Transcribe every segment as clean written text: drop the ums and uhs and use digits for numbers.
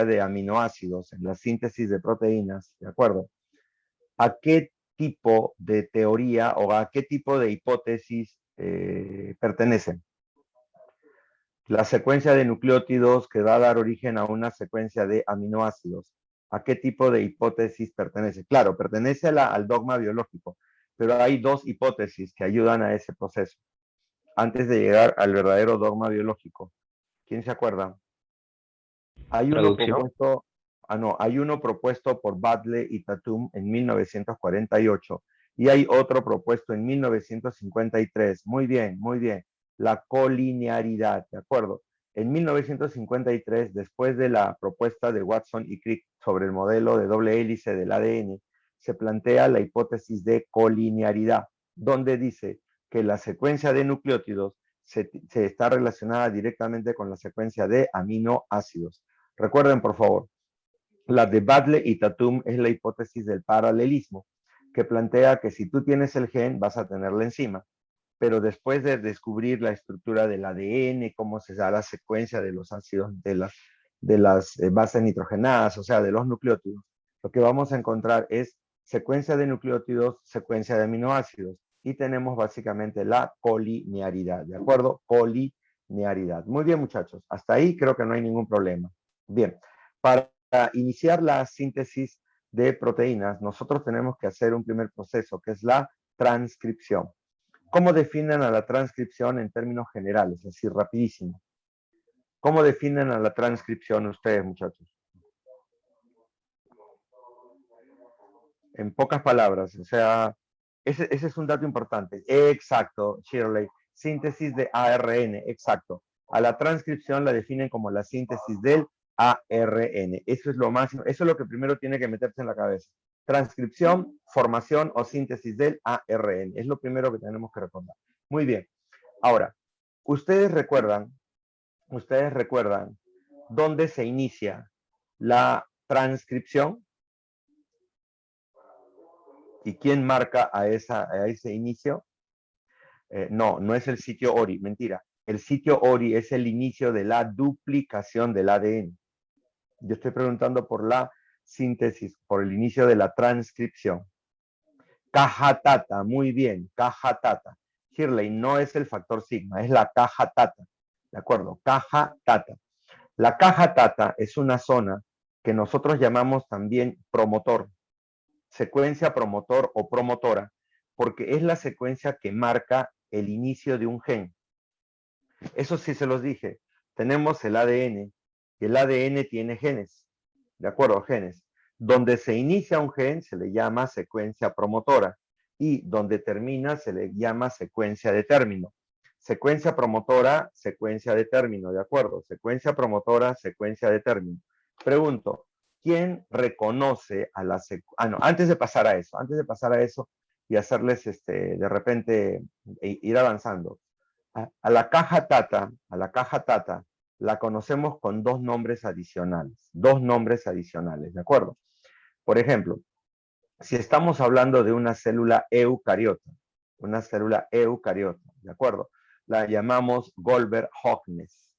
de aminoácidos en la síntesis de proteínas, ¿de acuerdo? ¿A qué tipo de teoría o a qué tipo de hipótesis pertenecen? La secuencia de nucleótidos que va a dar origen a una secuencia de aminoácidos. ¿A qué tipo de hipótesis pertenece? Claro, pertenece al dogma biológico, pero hay dos hipótesis que ayudan a ese proceso antes de llegar al verdadero dogma biológico. ¿Quién se acuerda? Hay uno Traducción. propuesto, no, hay uno propuesto por Butler y Tatum en 1948 y hay otro propuesto en 1953. Muy bien, muy bien. La colinearidad, ¿de acuerdo? En 1953, después de la propuesta de Watson y Crick sobre el modelo de doble hélice del ADN, se plantea la hipótesis de colinearidad, donde dice que la secuencia de nucleótidos se está relacionada directamente con la secuencia de aminoácidos. Recuerden, por favor, la de Butler y Tatum es la hipótesis del paralelismo, que plantea que si tú tienes el gen, vas a tener la enzima. Pero después de descubrir la estructura del ADN, cómo se da la secuencia de los ácidos, de las bases nitrogenadas, o sea, de los nucleótidos, lo que vamos a encontrar es secuencia de nucleótidos, secuencia de aminoácidos. Y tenemos básicamente la colinearidad, ¿de acuerdo? Colinearidad. Muy bien, muchachos. Hasta ahí creo que no hay ningún problema. Bien, para iniciar la síntesis de proteínas, nosotros tenemos que hacer un primer proceso, que es la transcripción. ¿Cómo definen a la transcripción en términos generales? Así, rapidísimo. ¿Cómo definen a la transcripción ustedes, muchachos? En pocas palabras, o sea, ese es un dato importante. Exacto, Shirley. Síntesis de ARN, exacto. A la transcripción la definen como la síntesis del ARN. Eso es lo máximo, eso es lo que primero tiene que meterse en la cabeza. Transcripción, formación o síntesis del ARN. Es lo primero que tenemos que recordar. Muy bien. Ahora, ustedes recuerdan dónde se inicia la transcripción y quién marca a ese inicio. No es el sitio ORI, mentira. El sitio ORI es el inicio de la duplicación del ADN. Yo estoy preguntando por la síntesis, por el inicio de la transcripción. Caja tata, muy bien, caja tata. Shirley, no es el factor sigma, es la caja tata. ¿De acuerdo? Caja tata. La caja tata es una zona que nosotros llamamos también promotor, secuencia promotor o promotora, porque es la secuencia que marca el inicio de un gen. Eso sí se los dije. Tenemos el ADN, y el ADN tiene genes, ¿de acuerdo? Genes. Donde se inicia un gen se le llama secuencia promotora y donde termina se le llama secuencia de término. Secuencia promotora, secuencia de término, ¿de acuerdo? Secuencia promotora, secuencia de término. Pregunto, ¿quién reconoce a la secuencia? No, antes de pasar a eso y hacerles de repente ir avanzando. A la caja tata, la conocemos con dos nombres adicionales, ¿de acuerdo? Por ejemplo, si estamos hablando de una célula eucariota, ¿de acuerdo? La llamamos Goldberg-Hockness,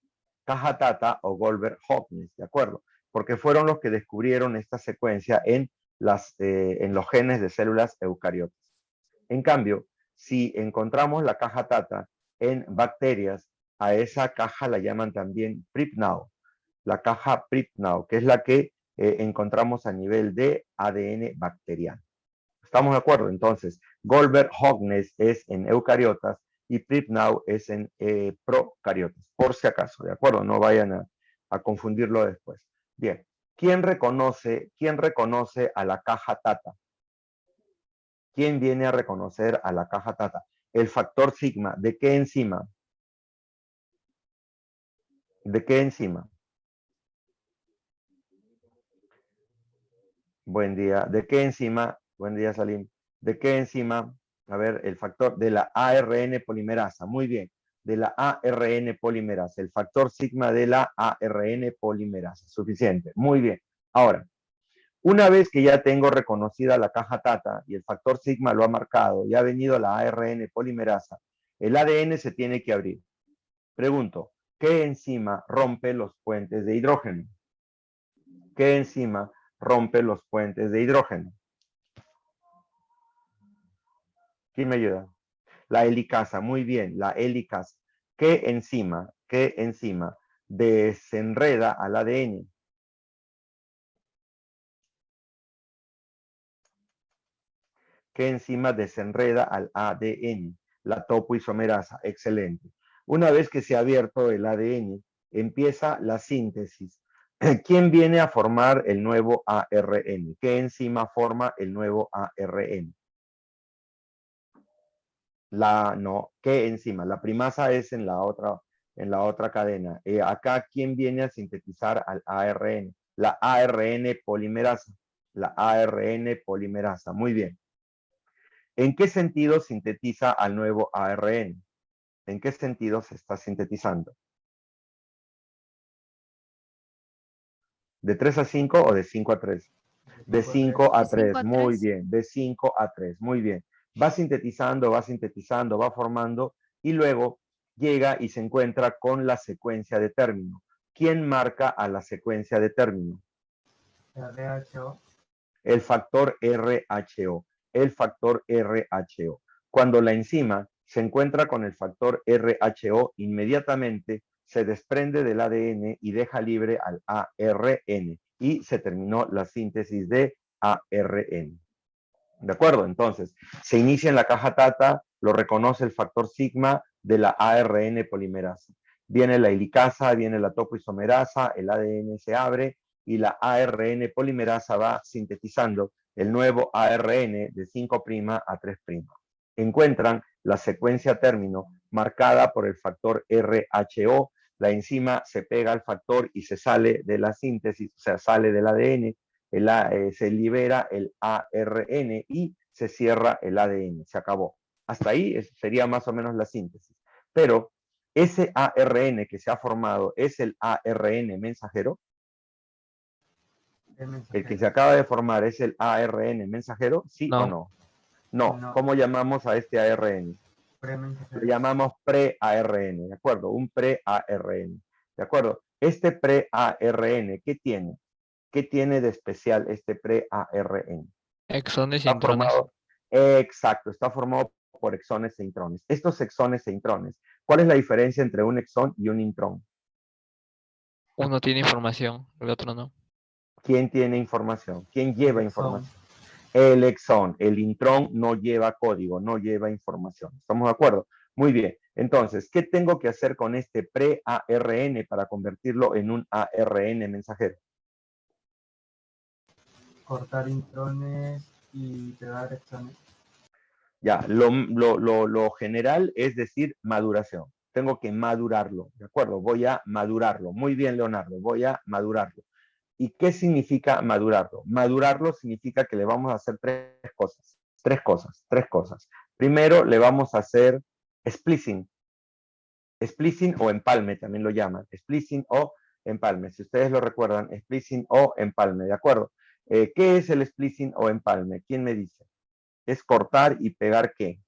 caja tata o Goldberg-Hockness, ¿de acuerdo? Porque fueron los que descubrieron esta secuencia en los genes de células eucariotas. En cambio, si encontramos la caja tata en bacterias, a esa caja la llaman también Pripnau, la caja Pripnau, que es la que encontramos a nivel de ADN bacteriano. ¿Estamos de acuerdo? Entonces, Goldberg-Hockness es en eucariotas y Pripnau es en procariotas, por si acaso, ¿de acuerdo? No vayan a confundirlo después. Bien, ¿quién reconoce a la caja tata? ¿Quién viene a reconocer a la caja tata? El factor sigma. ¿De qué enzima? ¿De qué enzima? Buen día. ¿De qué enzima? Buen día, Salim. ¿De qué enzima? A ver, el factor de la ARN polimerasa. Muy bien. De la ARN polimerasa. El factor sigma de la ARN polimerasa. Suficiente. Muy bien. Ahora, una vez que ya tengo reconocida la caja tata y el factor sigma lo ha marcado y ha venido la ARN polimerasa, el ADN se tiene que abrir. Pregunto, ¿qué enzima rompe los puentes de hidrógeno? ¿Qué enzima rompe los puentes de hidrógeno? ¿Quién me ayuda? La helicasa, muy bien, la helicasa. ¿Qué enzima desenreda al ADN? ¿Qué enzima desenreda al ADN? La topoisomerasa, excelente. Una vez que se ha abierto el ADN, empieza la síntesis. ¿Quién viene a formar el nuevo ARN? ¿Qué enzima forma el nuevo ARN? ¿Qué enzima? La primasa es en la otra cadena. Acá, ¿quién viene a sintetizar al ARN? La ARN polimerasa. La ARN polimerasa. Muy bien. ¿En qué sentido sintetiza al nuevo ARN? ¿En qué sentido se está sintetizando? ¿De 3 a 5 o de 5 a 3? De 5 a 3, muy bien. De 5 a 3, muy bien. Va sintetizando, va formando y luego llega y se encuentra con la secuencia de término. ¿Quién marca a la secuencia de término? RH. El factor RHO. El factor RHO. Cuando la enzima se encuentra con el factor RHO, inmediatamente se desprende del ADN y deja libre al ARN. Y se terminó la síntesis de ARN. ¿De acuerdo? Entonces, se inicia en la caja Tata, lo reconoce el factor sigma de la ARN polimerasa. Viene la helicasa, viene la topoisomerasa, el ADN se abre y la ARN polimerasa va sintetizando el nuevo ARN de 5' a 3'. Encuentran la secuencia término marcada por el factor RHO. La enzima se pega al factor y se sale de la síntesis, o sea, sale del ADN. Se libera el ARN y se cierra el ADN. Se acabó. Hasta ahí sería más o menos la síntesis. Pero ese ARN que se ha formado es el ARN mensajero. El que se acaba de formar es el ARN mensajero, ¿sí o no? No. ¿Cómo llamamos a este ARN? Lo llamamos pre-ARN, ¿de acuerdo? Un pre-ARN, ¿de acuerdo? Este pre-ARN, ¿qué tiene? ¿Qué tiene de especial este pre-ARN? Exones e intrones. Exacto, está formado por exones e intrones. Estos exones e intrones, ¿cuál es la diferencia entre un exón y un intrón? Uno tiene información, el otro no. ¿Quién tiene información? ¿Quién lleva información? El exón. El intrón no lleva código, no lleva información. ¿Estamos de acuerdo? Muy bien. Entonces, ¿qué tengo que hacer con este pre-ARN para convertirlo en un ARN mensajero? Cortar intrones y pegar exones. Ya, lo general es decir maduración. Tengo que madurarlo, ¿de acuerdo? Voy a madurarlo. Muy bien, Leonardo, voy a madurarlo. ¿Y qué significa madurarlo? Madurarlo significa que le vamos a hacer tres cosas. Primero, le vamos a hacer splicing. Splicing o empalme también lo llaman. Splicing o empalme. Si ustedes lo recuerdan, splicing o empalme, ¿de acuerdo? ¿Qué es el splicing o empalme? ¿Quién me dice? Es cortar y pegar ¿qué?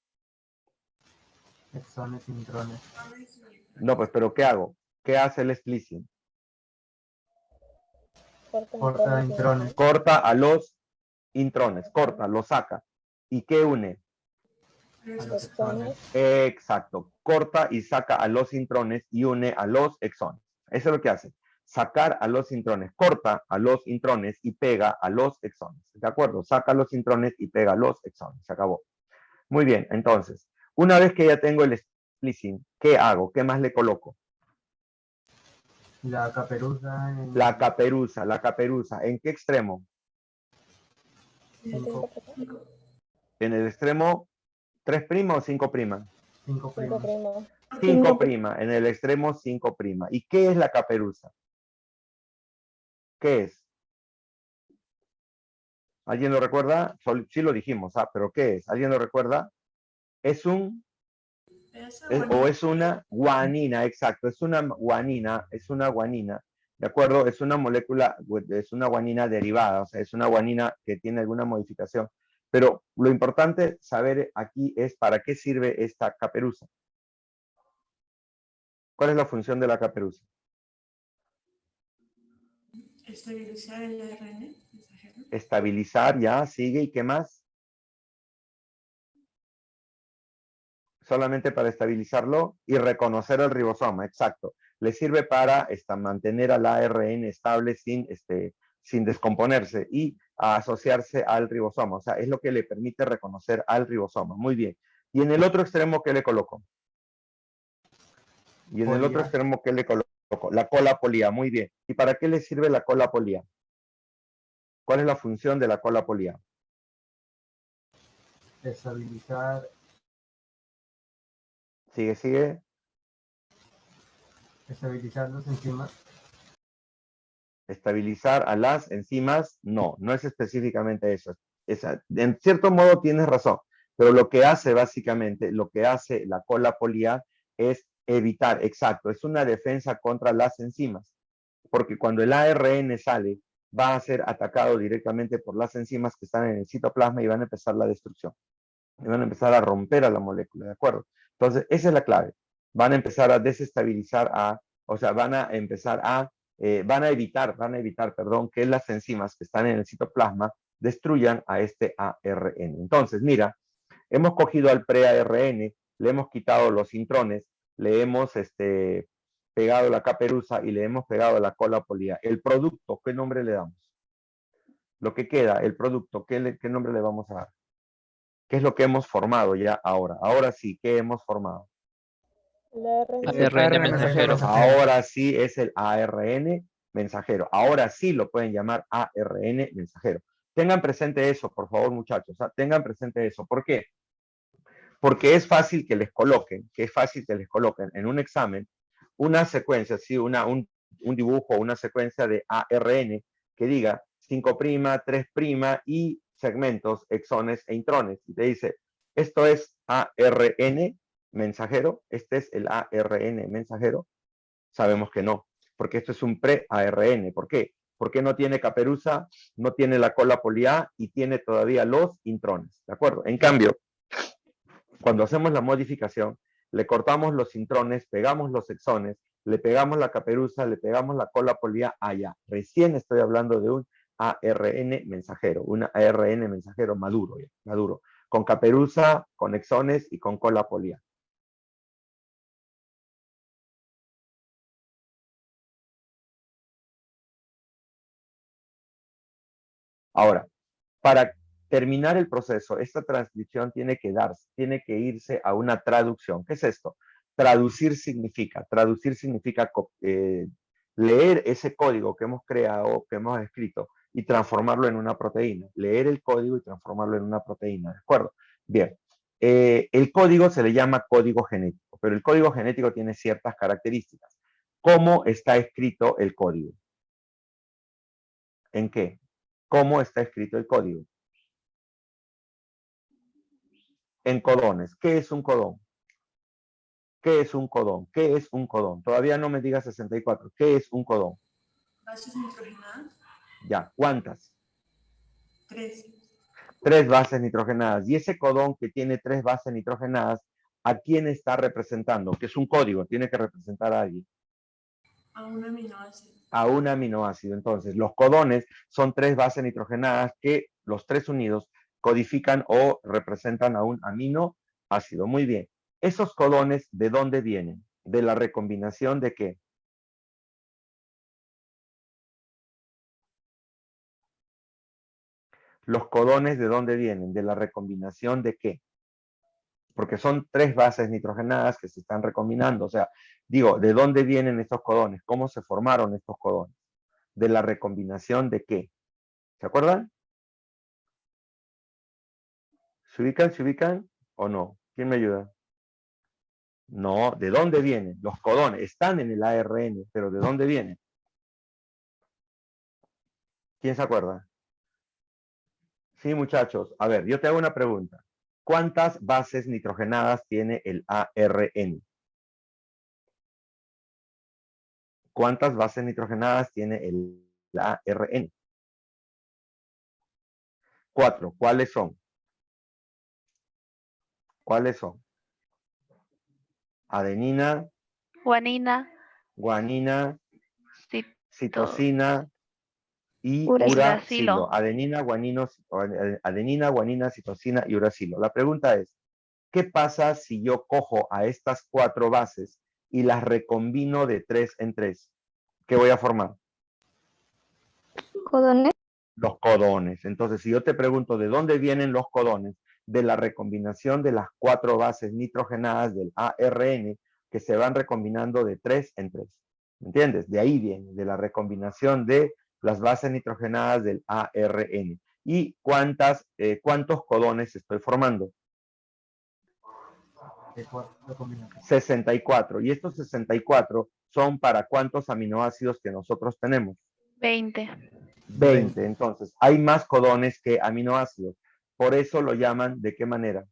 Exones, intrones. No, pues, pero ¿qué hago? ¿Qué hace el splicing? Corta intrones. Corta a los intrones, corta, lo saca. ¿Y qué une? A los exones. Exacto, corta y saca a los intrones y une a los exones. Eso es lo que hace. Sacar a los intrones, corta a los intrones y pega a los exones. ¿De acuerdo? Saca a los intrones y pega a los exones. Se acabó. Muy bien, entonces, una vez que ya tengo el splicing, ¿qué hago? ¿Qué más le coloco? La caperuza. La caperuza. ¿En qué extremo? 5. ¿En el extremo 3' o 5'? 5 primas. 5', en el extremo 5'. ¿Y qué es la caperuza? ¿Qué es? ¿Alguien lo recuerda? Sí lo dijimos, pero ¿qué es? ¿Alguien lo recuerda? Es una guanina, exacto, es una guanina, ¿de acuerdo? Es una molécula, es una guanina derivada, o sea, es una guanina que tiene alguna modificación. Pero lo importante saber aquí es para qué sirve esta caperuza. ¿Cuál es la función de la caperuza? Estabilizar el ARN mensajero. Estabilizar, ya, sigue, ¿y qué más? Solamente para estabilizarlo y reconocer el ribosoma, exacto. Le sirve para mantener al ARN estable sin descomponerse y a asociarse al ribosoma. O sea, es lo que le permite reconocer al ribosoma. Muy bien. Y en el otro extremo, ¿qué le coloco? Y en el otro extremo, ¿qué le coloco? La cola polía. Muy bien. ¿Y para qué le sirve la cola polía? ¿Cuál es la función de la cola polía? Estabilizar, Sigue, sigue. estabilizar los enzimas. Estabilizar a las enzimas, no es específicamente eso. En cierto modo tienes razón, pero lo que hace básicamente, lo que hace la cola polía es evitar, exacto, es una defensa contra las enzimas, porque cuando el ARN sale, va a ser atacado directamente por las enzimas que están en el citoplasma y van a empezar la destrucción. Y van a empezar a romper a la molécula, ¿de acuerdo? Entonces, esa es la clave. Van a empezar a desestabilizar o sea, van a empezar van a evitar, perdón, que las enzimas que están en el citoplasma destruyan a este ARN. Entonces, mira, hemos cogido al pre-ARN, le hemos quitado los intrones, le hemos pegado la caperuza y le hemos pegado la cola polía. El producto, ¿qué nombre le damos? Lo que queda, el producto, ¿qué nombre le vamos a dar? ¿Qué es lo que hemos formado ya ahora? Ahora sí, ¿qué hemos formado? ARN mensajero. Ahora sí es el ARN mensajero. Ahora sí lo pueden llamar ARN mensajero. Tengan presente eso, por favor, muchachos. Tengan presente eso. ¿Por qué? Porque es fácil que les coloquen, en un examen una secuencia, ¿sí? un dibujo, una secuencia de ARN que diga 5', 3' y segmentos, exones e intrones. Y te dice, esto es ARN mensajero, este es el ARN mensajero. Sabemos que no, porque esto es un pre-ARN. ¿Por qué? Porque no tiene caperuza, no tiene la cola poliá y tiene todavía los intrones, ¿de acuerdo? En cambio, cuando hacemos la modificación, le cortamos los intrones, pegamos los exones, le pegamos la caperuza, le pegamos la cola polía allá. Recién estoy hablando de un ARN mensajero, un ARN mensajero maduro, con caperuza, con exones y con cola polía. Ahora, para terminar el proceso, esta transcripción tiene que irse a una traducción. ¿Qué es esto? Traducir significa leer ese código que hemos creado, que hemos escrito, y transformarlo en una proteína. Leer el código y transformarlo en una proteína, ¿de acuerdo? Bien. El código se le llama código genético, pero el código genético tiene ciertas características. ¿Cómo está escrito el código? ¿En qué? ¿Cómo está escrito el código? En codones. ¿Qué es un codón? ¿Qué es un codón? ¿Qué es un codón? Todavía no me digas 64. ¿Qué es un codón? Bases nitrogenadas. Ya, ¿cuántas? 3. 3 bases nitrogenadas. Y ese codón que tiene 3 bases nitrogenadas, ¿a quién está representando? Que es un código, tiene que representar a alguien. A un aminoácido. A un aminoácido. Entonces, los codones son 3 bases nitrogenadas que los 3 unidos codifican o representan a un aminoácido. Muy bien. ¿Esos codones de dónde vienen? ¿De la recombinación de qué? ¿Los codones de dónde vienen? ¿De la recombinación de qué? Porque son 3 bases nitrogenadas que se están recombinando. O sea, digo, ¿de dónde vienen estos codones? ¿Cómo se formaron estos codones? ¿De la recombinación de qué? ¿Se acuerdan? ¿Se ubican o no? ¿Quién me ayuda? No, ¿de dónde vienen? Los codones están en el ARN, pero ¿de dónde vienen? ¿Quién se acuerda? Sí, muchachos. A ver, yo te hago una pregunta. ¿Cuántas bases nitrogenadas tiene el ARN? ¿Cuántas bases nitrogenadas tiene el ARN? 4. ¿Cuáles son? ¿Cuáles son? Adenina, Guanina, guanina, cito- citosina, y Uracilo. uracilo. Adenina, guanina, citosina y uracilo. La pregunta es, ¿qué pasa si yo cojo a estas 4 bases y las recombino de 3 en 3? ¿Qué voy a formar? ¿Codones? Los codones. Entonces, si yo te pregunto de dónde vienen los codones, de la recombinación de las 4 bases nitrogenadas del ARN que se van recombinando de 3 en 3. ¿Me entiendes? De ahí viene, de la recombinación de las bases nitrogenadas del ARN. ¿Y cuántos codones estoy formando? De cuatro combinaciones. 64. Y estos 64 son para cuántos aminoácidos que nosotros tenemos. 20. 20. Entonces, hay más codones que aminoácidos. Por eso lo llaman, ¿de qué manera?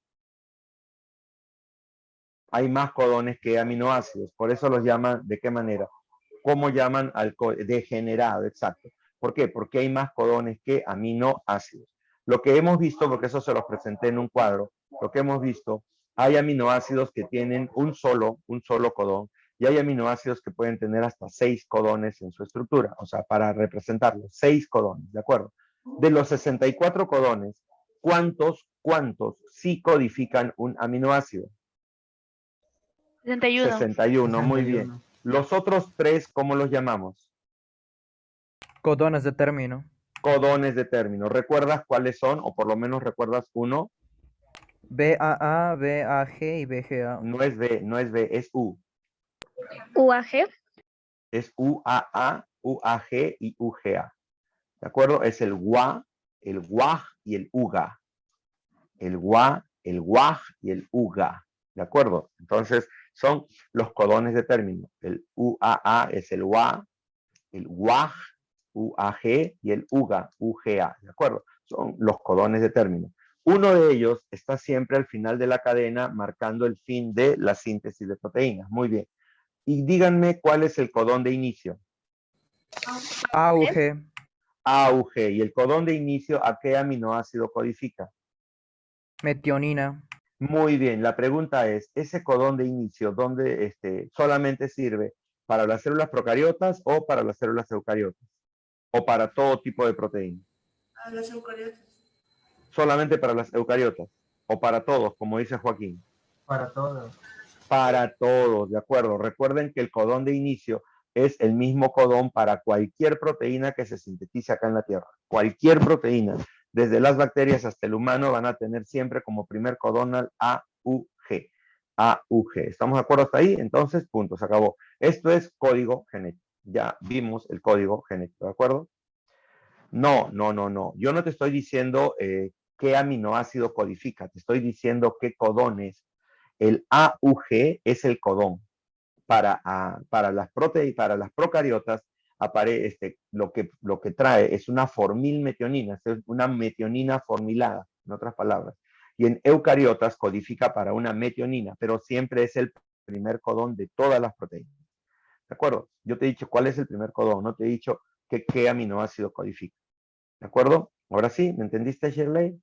Hay más codones que aminoácidos. Por eso los llaman, ¿de qué manera? ¿Cómo llaman al degenerado? Exacto. ¿Por qué? Porque hay más codones que aminoácidos. Lo que hemos visto, porque eso se los presenté en un cuadro, lo que hemos visto, hay aminoácidos que tienen un solo codón y hay aminoácidos que pueden tener hasta 6 codones en su estructura, o sea, para representarlos, 6 codones, ¿de acuerdo? De los 64 codones, ¿cuántos sí codifican un aminoácido? 61. 61, muy bien. Los otros 3, ¿cómo los llamamos? Codones de término. Codones de término. ¿Recuerdas cuáles son? O por lo menos recuerdas uno. BAA, BAG y BGA. No es B, es U. UAG. Es UAA, UAG y UGA. ¿De acuerdo? Es el WA, el WAG y el UGA. El WA, el WAG y el UGA. ¿De acuerdo? Entonces, son los codones de término. El UAA es el WA, el WAG, UAG y el UGA, UGA. ¿De acuerdo? Son los codones de término. Uno de ellos está siempre al final de la cadena marcando el fin de la síntesis de proteínas. Muy bien. Y díganme cuál es el codón de inicio. AUG. AUG. ¿Y el codón de inicio a qué aminoácido codifica? Metionina. Muy bien. La pregunta es, ¿ese codón de inicio dónde solamente sirve para las células procariotas o para las células eucariotas? ¿O para todo tipo de proteína? A las eucariotas. Solamente para las eucariotas. O para todos, como dice Joaquín. Para todos. Para todos, de acuerdo. Recuerden que el codón de inicio es el mismo codón para cualquier proteína que se sintetice acá en la Tierra. Cualquier proteína, desde las bacterias hasta el humano, van a tener siempre como primer codón al AUG. AUG. ¿Estamos de acuerdo hasta ahí? Entonces, punto, se acabó. Esto es código genético. Ya vimos el código genético, ¿de acuerdo? No. Yo no te estoy diciendo qué aminoácido codifica, te estoy diciendo qué codones. El AUG es el codón. Para las procariotas, lo que trae es una formilmetionina, es una metionina formilada, en otras palabras. Y en eucariotas codifica para una metionina, pero siempre es el primer codón de todas las proteínas. ¿De acuerdo? Yo te he dicho cuál es el primer codón, no te he dicho qué aminoácido codifica. ¿De acuerdo? Ahora sí, ¿me entendiste, Shirley?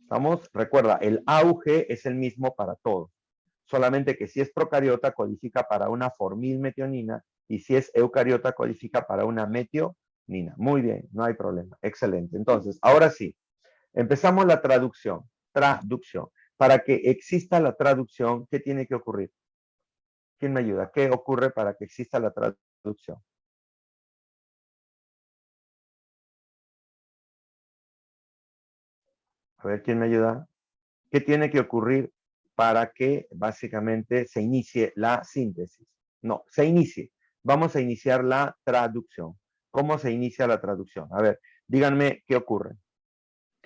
¿Estamos? Recuerda, el AUG es el mismo para todos. Solamente que si es procariota, codifica para una formilmetionina y si es eucariota, codifica para una metionina. Muy bien, no hay problema. Excelente. Entonces, ahora sí, empezamos la traducción. Traducción. Para que exista la traducción, ¿qué tiene que ocurrir? ¿Quién me ayuda? ¿Qué ocurre para que exista la traducción? A ver, ¿quién me ayuda? ¿Qué tiene que ocurrir para que básicamente se inicie la síntesis? No, se inicie. Vamos a iniciar la traducción. ¿Cómo se inicia la traducción? A ver, díganme qué ocurre.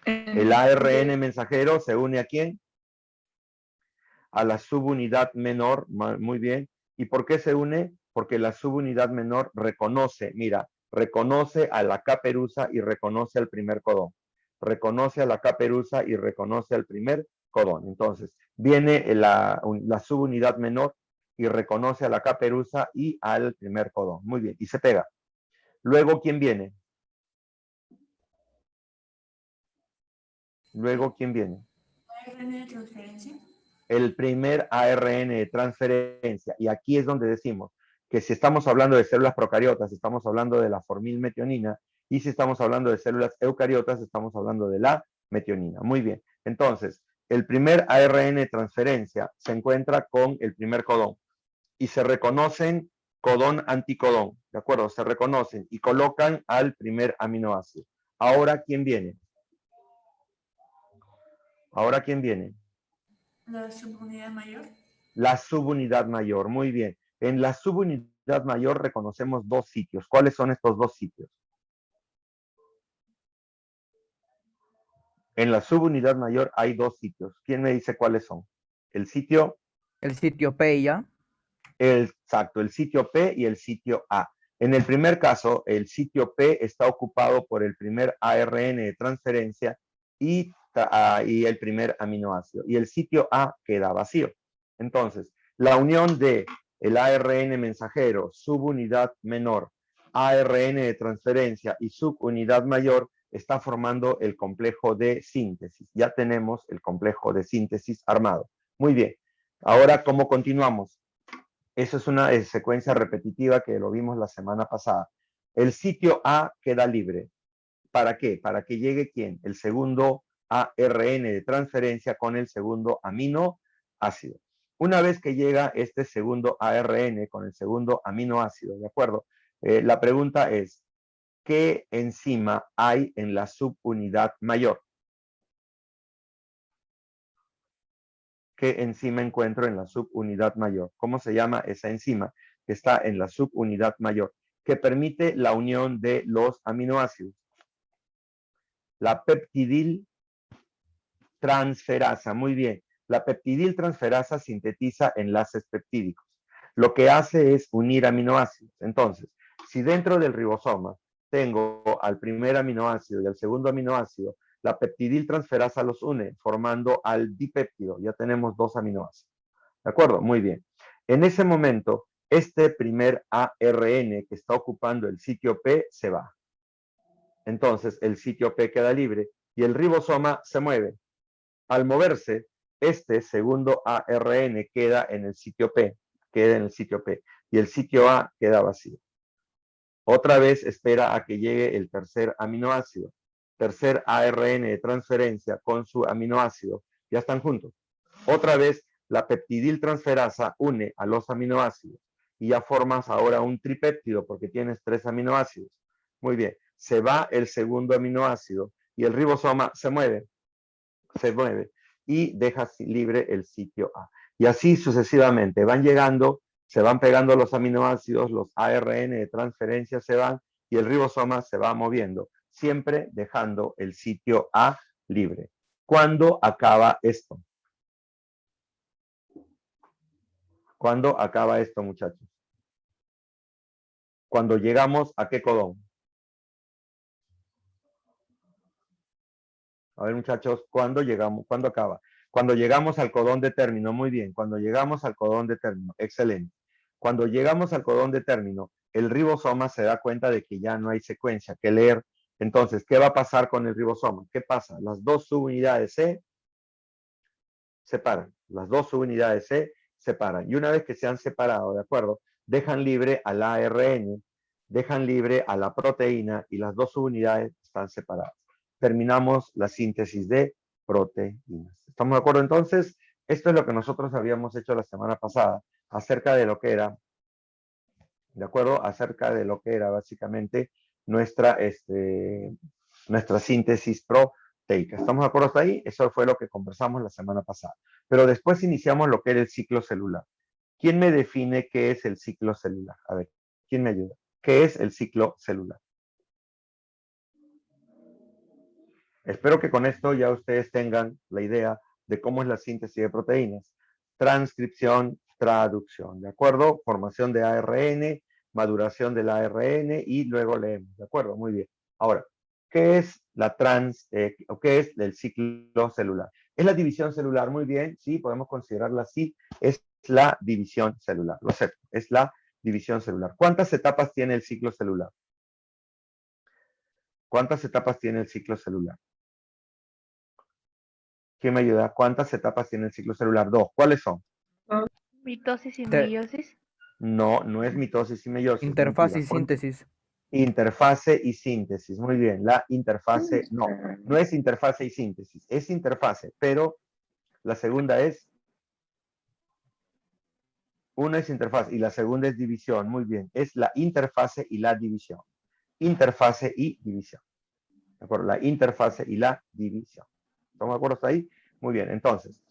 El ARN mensajero se une ¿a quién? A la subunidad menor, muy bien. ¿Y por qué se une? Porque la subunidad menor reconoce, mira, reconoce a la caperuza y reconoce al primer codón. Reconoce a la caperuza y reconoce al primer codón. Entonces, viene la subunidad menor y reconoce a la caperuza y al primer codón. Muy bien, y se pega. Luego, ¿quién viene? Luego, ¿quién viene? ARN de transferencia. El primer ARN de transferencia. Y aquí es donde decimos que si estamos hablando de células procariotas, estamos hablando de la formilmetionina, Y si estamos hablando de células eucariotas, estamos hablando de la metionina. Muy bien. Entonces, el primer ARN de transferencia se encuentra con el primer codón y se reconocen codón anticodón, ¿de acuerdo? Se reconocen y colocan al primer aminoácido. Ahora, ¿quién viene? Ahora, ¿quién viene? La subunidad mayor. La subunidad mayor, muy bien. En la subunidad mayor reconocemos dos sitios. ¿Cuáles son estos dos sitios? En la subunidad mayor hay dos sitios. ¿Quién me dice cuáles son? El sitio, El sitio P ya. exacto, el sitio P y el sitio A. En el primer caso, el sitio P está ocupado por el primer ARN de transferencia y el primer aminoácido. Y el sitio A queda vacío. Entonces, la unión de el ARN mensajero, subunidad menor, ARN de transferencia y subunidad mayor está formando el complejo de síntesis. Ya tenemos el complejo de síntesis armado. Muy bien. Ahora, ¿cómo continuamos? Eso es una secuencia repetitiva que lo vimos la semana pasada. El sitio A queda libre. ¿Para qué? Para que llegue ¿quién? El segundo ARN de transferencia con el segundo aminoácido. Una vez que llega este segundo ARN con el segundo aminoácido, ¿de acuerdo? La pregunta es, ¿qué enzima hay en la subunidad mayor? ¿Qué enzima encuentro en la subunidad mayor? ¿Cómo se llama esa enzima que está en la subunidad mayor? Que permite la unión de los aminoácidos. La peptidil transferasa. Muy bien. La peptidil transferasa sintetiza enlaces peptídicos. Lo que hace es unir aminoácidos. Entonces, si dentro del ribosoma tengo al primer aminoácido y al segundo aminoácido, la peptidil transferasa los une, formando al dipéptido. Ya tenemos dos aminoácidos. ¿De acuerdo? Muy bien. En ese momento, este primer ARN que está ocupando el sitio P se va. Entonces, el sitio P queda libre y el ribosoma se mueve. Al moverse, este segundo ARN queda en el sitio P, y el sitio A queda vacío. Otra vez espera a que llegue el tercer aminoácido. Tercer ARN de transferencia con su aminoácido. Ya están juntos. Otra vez, la peptidil transferasa une a los aminoácidos y ya formas ahora un tripéptido porque tienes 3 aminoácidos. Muy bien. Se va el segundo aminoácido y el ribosoma se mueve y deja libre el sitio A. Y así sucesivamente van llegando, se van pegando los aminoácidos, los ARN de transferencia se van y el ribosoma se va moviendo, siempre dejando el sitio A libre. ¿Cuándo acaba esto? ¿Cuándo acaba esto, muchachos? Cuando llegamos a qué codón. A ver, muchachos, ¿cuándo llegamos? ¿Cuándo acaba? Cuando llegamos al codón de término, muy bien. Cuando llegamos al codón de término, excelente. Cuando llegamos al codón de término, el ribosoma se da cuenta de que ya no hay secuencia que leer. Entonces, ¿qué va a pasar con el ribosoma? ¿Qué pasa? Las dos subunidades se separan. Las dos subunidades se separan. Y una vez que se han separado, ¿de acuerdo? Dejan libre al ARN, dejan libre a la proteína y las dos subunidades están separadas. Terminamos la síntesis de proteínas. ¿Estamos de acuerdo entonces? Esto es lo que nosotros habíamos hecho la semana pasada acerca de lo que era, ¿de acuerdo? Acerca de lo que era básicamente nuestra síntesis proteica. ¿Estamos de acuerdo hasta ahí? Eso fue lo que conversamos la semana pasada. Pero después iniciamos lo que era el ciclo celular. ¿Quién me define qué es el ciclo celular? A ver, ¿quién me ayuda? ¿Qué es el ciclo celular? Espero que con esto ya ustedes tengan la idea de cómo es la síntesis de proteínas. Transcripción, traducción, ¿de acuerdo? Formación de ARN, maduración del ARN y luego leemos, ¿de acuerdo? Muy bien. Ahora, ¿qué es qué es el ciclo celular? ¿Es la división celular? Muy bien, sí, podemos considerarla así. Es la división celular, lo acepto, es la división celular. ¿Cuántas etapas tiene el ciclo celular? ¿Cuántas etapas tiene el ciclo celular? ¿Quién me ayuda? ¿Cuántas etapas tiene el ciclo celular? 2. ¿Cuáles son? Mitosis y Te- meiosis. No, no es mitosis y meiosis. Interfaz Mentira. y síntesis. Interfase y síntesis. Muy bien, la interfase, no es interfase y síntesis, es interfase, pero la segunda es, una es interfaz y la segunda es división. Muy bien, es la interfase y la división. Interfase y división. ¿De acuerdo? La interfase y la división. ¿Estamos de acuerdo hasta ahí? Muy bien, entonces,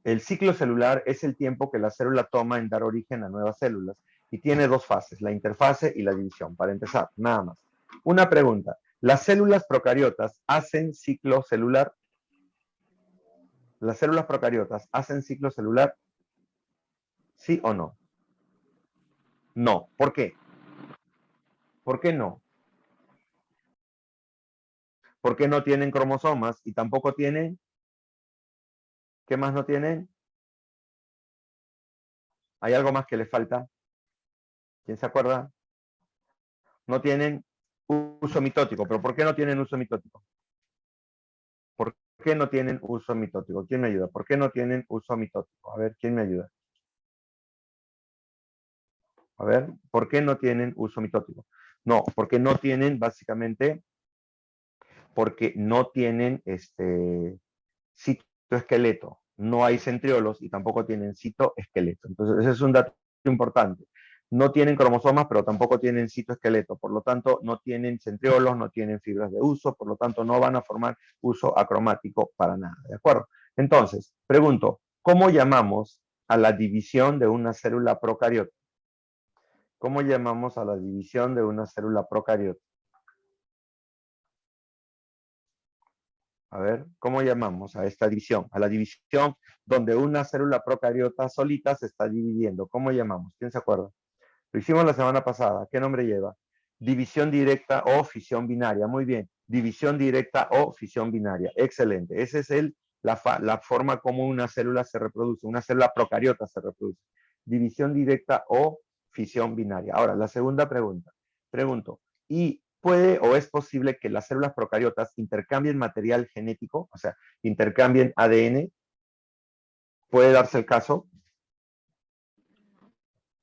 el ciclo celular es el tiempo que la célula toma en dar origen a nuevas células y tiene dos fases, la interfase y la división. Para empezar, nada más. Una pregunta. ¿Las células procariotas hacen ciclo celular? ¿Las células procariotas hacen ciclo celular? ¿Sí o no? No. ¿Por qué? ¿Por qué no? Porque no tienen cromosomas y tampoco tienen, ¿qué más no tienen? ¿Hay algo más que les falta? ¿Quién se acuerda? No tienen uso mitótico. ¿Pero por qué no tienen uso mitótico? ¿Por qué no tienen uso mitótico? ¿Quién me ayuda? ¿Por qué no tienen uso mitótico? A ver, ¿quién me ayuda? A ver, ¿por qué no tienen uso mitótico? No, porque no tienen, básicamente, porque no tienen citoesqueleto. No hay centriolos y tampoco tienen citoesqueleto. Entonces, ese es un dato importante. No tienen cromosomas, pero tampoco tienen citoesqueleto. Por lo tanto, no tienen centriolos, no tienen fibras de uso, por lo tanto, no van a formar uso acromático para nada. ¿De acuerdo? Entonces, pregunto, ¿cómo llamamos a la división de una célula procariota? ¿Cómo llamamos a la división de una célula procariota? A ver, ¿cómo llamamos a esta división? A la división donde una célula procariota solita se está dividiendo. ¿Cómo llamamos? ¿Quién se acuerda? Lo hicimos la semana pasada. ¿Qué nombre lleva? División directa o fisión binaria. Muy bien. División directa o fisión binaria. Excelente. Esa es la forma como una célula se reproduce. Una célula procariota se reproduce. División directa o fisión binaria. Ahora, la segunda pregunta. Pregunto, ¿y puede o es posible que las células procariotas intercambien material genético? O sea, intercambien ADN. ¿Puede darse el caso?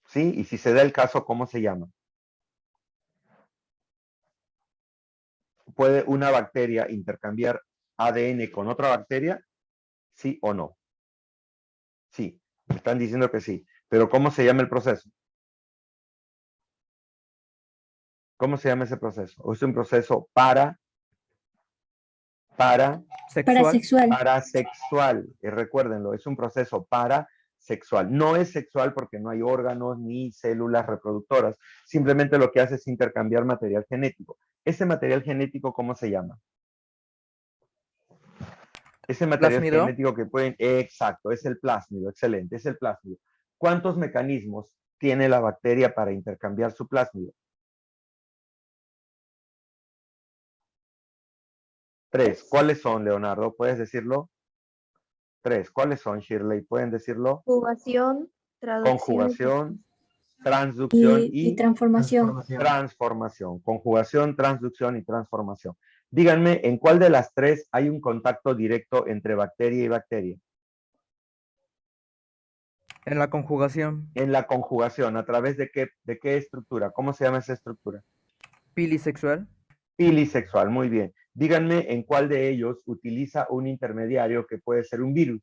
¿Sí? Y si se da el caso, ¿cómo se llama? ¿Puede una bacteria intercambiar ADN con otra bacteria? ¿Sí o no? Sí, me están diciendo que sí. Pero ¿cómo se llama el proceso? ¿Cómo se llama ese proceso? ¿Es un proceso Sexual. parasexual? Recuérdenlo, es un proceso parasexual. No es sexual porque no hay órganos ni células reproductoras. Simplemente lo que hace es intercambiar material genético. ¿Ese material genético cómo se llama? Ese material Plásmido. genético que pueden, exacto, es el plásmido, excelente, es el plásmido. ¿Cuántos mecanismos tiene la bacteria para intercambiar su plásmido? 3. ¿Cuáles son, Leonardo? ¿Puedes decirlo? 3. ¿Cuáles son, Shirley? ¿Pueden decirlo? Conjugación, traducción Conjugación, transducción y transformación. transformación. Conjugación, transducción y transformación. Díganme, ¿en cuál de las tres hay un contacto directo entre bacteria y bacteria? En la conjugación. En la conjugación, ¿a través de qué estructura? ¿Cómo se llama esa estructura? Pilisexual. Pilisexual, muy bien. Díganme en cuál de ellos utiliza un intermediario que puede ser un virus.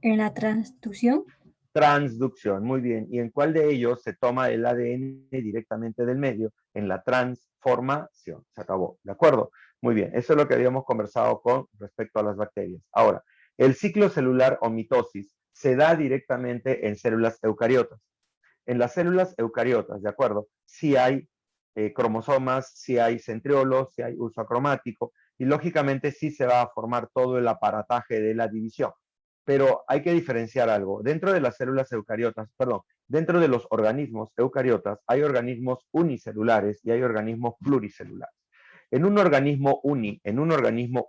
En la transducción. Transducción, muy bien. ¿Y en cuál de ellos se toma el ADN directamente del medio? En la transformación. Se acabó, ¿de acuerdo? Muy bien, eso es lo que habíamos conversado con respecto a las bacterias. Ahora, el ciclo celular o mitosis se da directamente en células eucariotas. En las células eucariotas, ¿de acuerdo? Sí hay cromosomas, sí hay centriolos, sí hay uso acromático, y lógicamente sí se va a formar todo el aparataje de la división. Pero hay que diferenciar algo. Dentro de las células eucariotas, perdón, dentro de los organismos eucariotas hay organismos unicelulares y hay organismos pluricelulares. En un organismo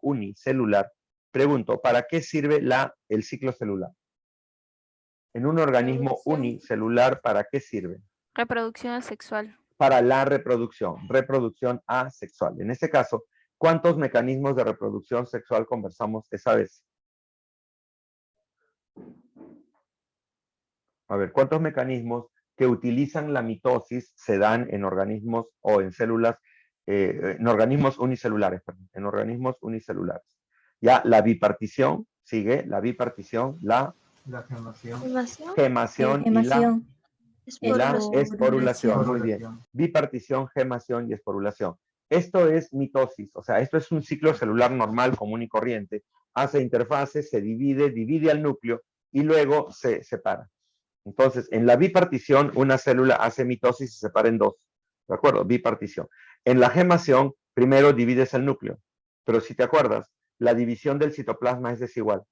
unicelular, pregunto, ¿para qué sirve el ciclo celular? En un organismo unicelular, ¿para qué sirve? Reproducción asexual. Para la reproducción asexual. En este caso, ¿cuántos mecanismos de reproducción sexual conversamos esa vez? A ver, ¿cuántos mecanismos que utilizan la mitosis se dan en organismos o en células, en organismos unicelulares, perdón, en organismos unicelulares. Ya la bipartición, sigue, la bipartición, la La gemación. gemación y la Gemación. esporulación. Muy bien. Esporulación. Bipartición, gemación y esporulación. Esto es mitosis, o sea, esto es un ciclo celular normal, común y corriente. Hace interfaces, se divide al núcleo y luego se separa. Entonces, en la bipartición, una célula hace mitosis y se separa en dos. ¿De acuerdo? Bipartición. En la gemación, primero divides el núcleo. Pero si te acuerdas, la división del citoplasma es desigual.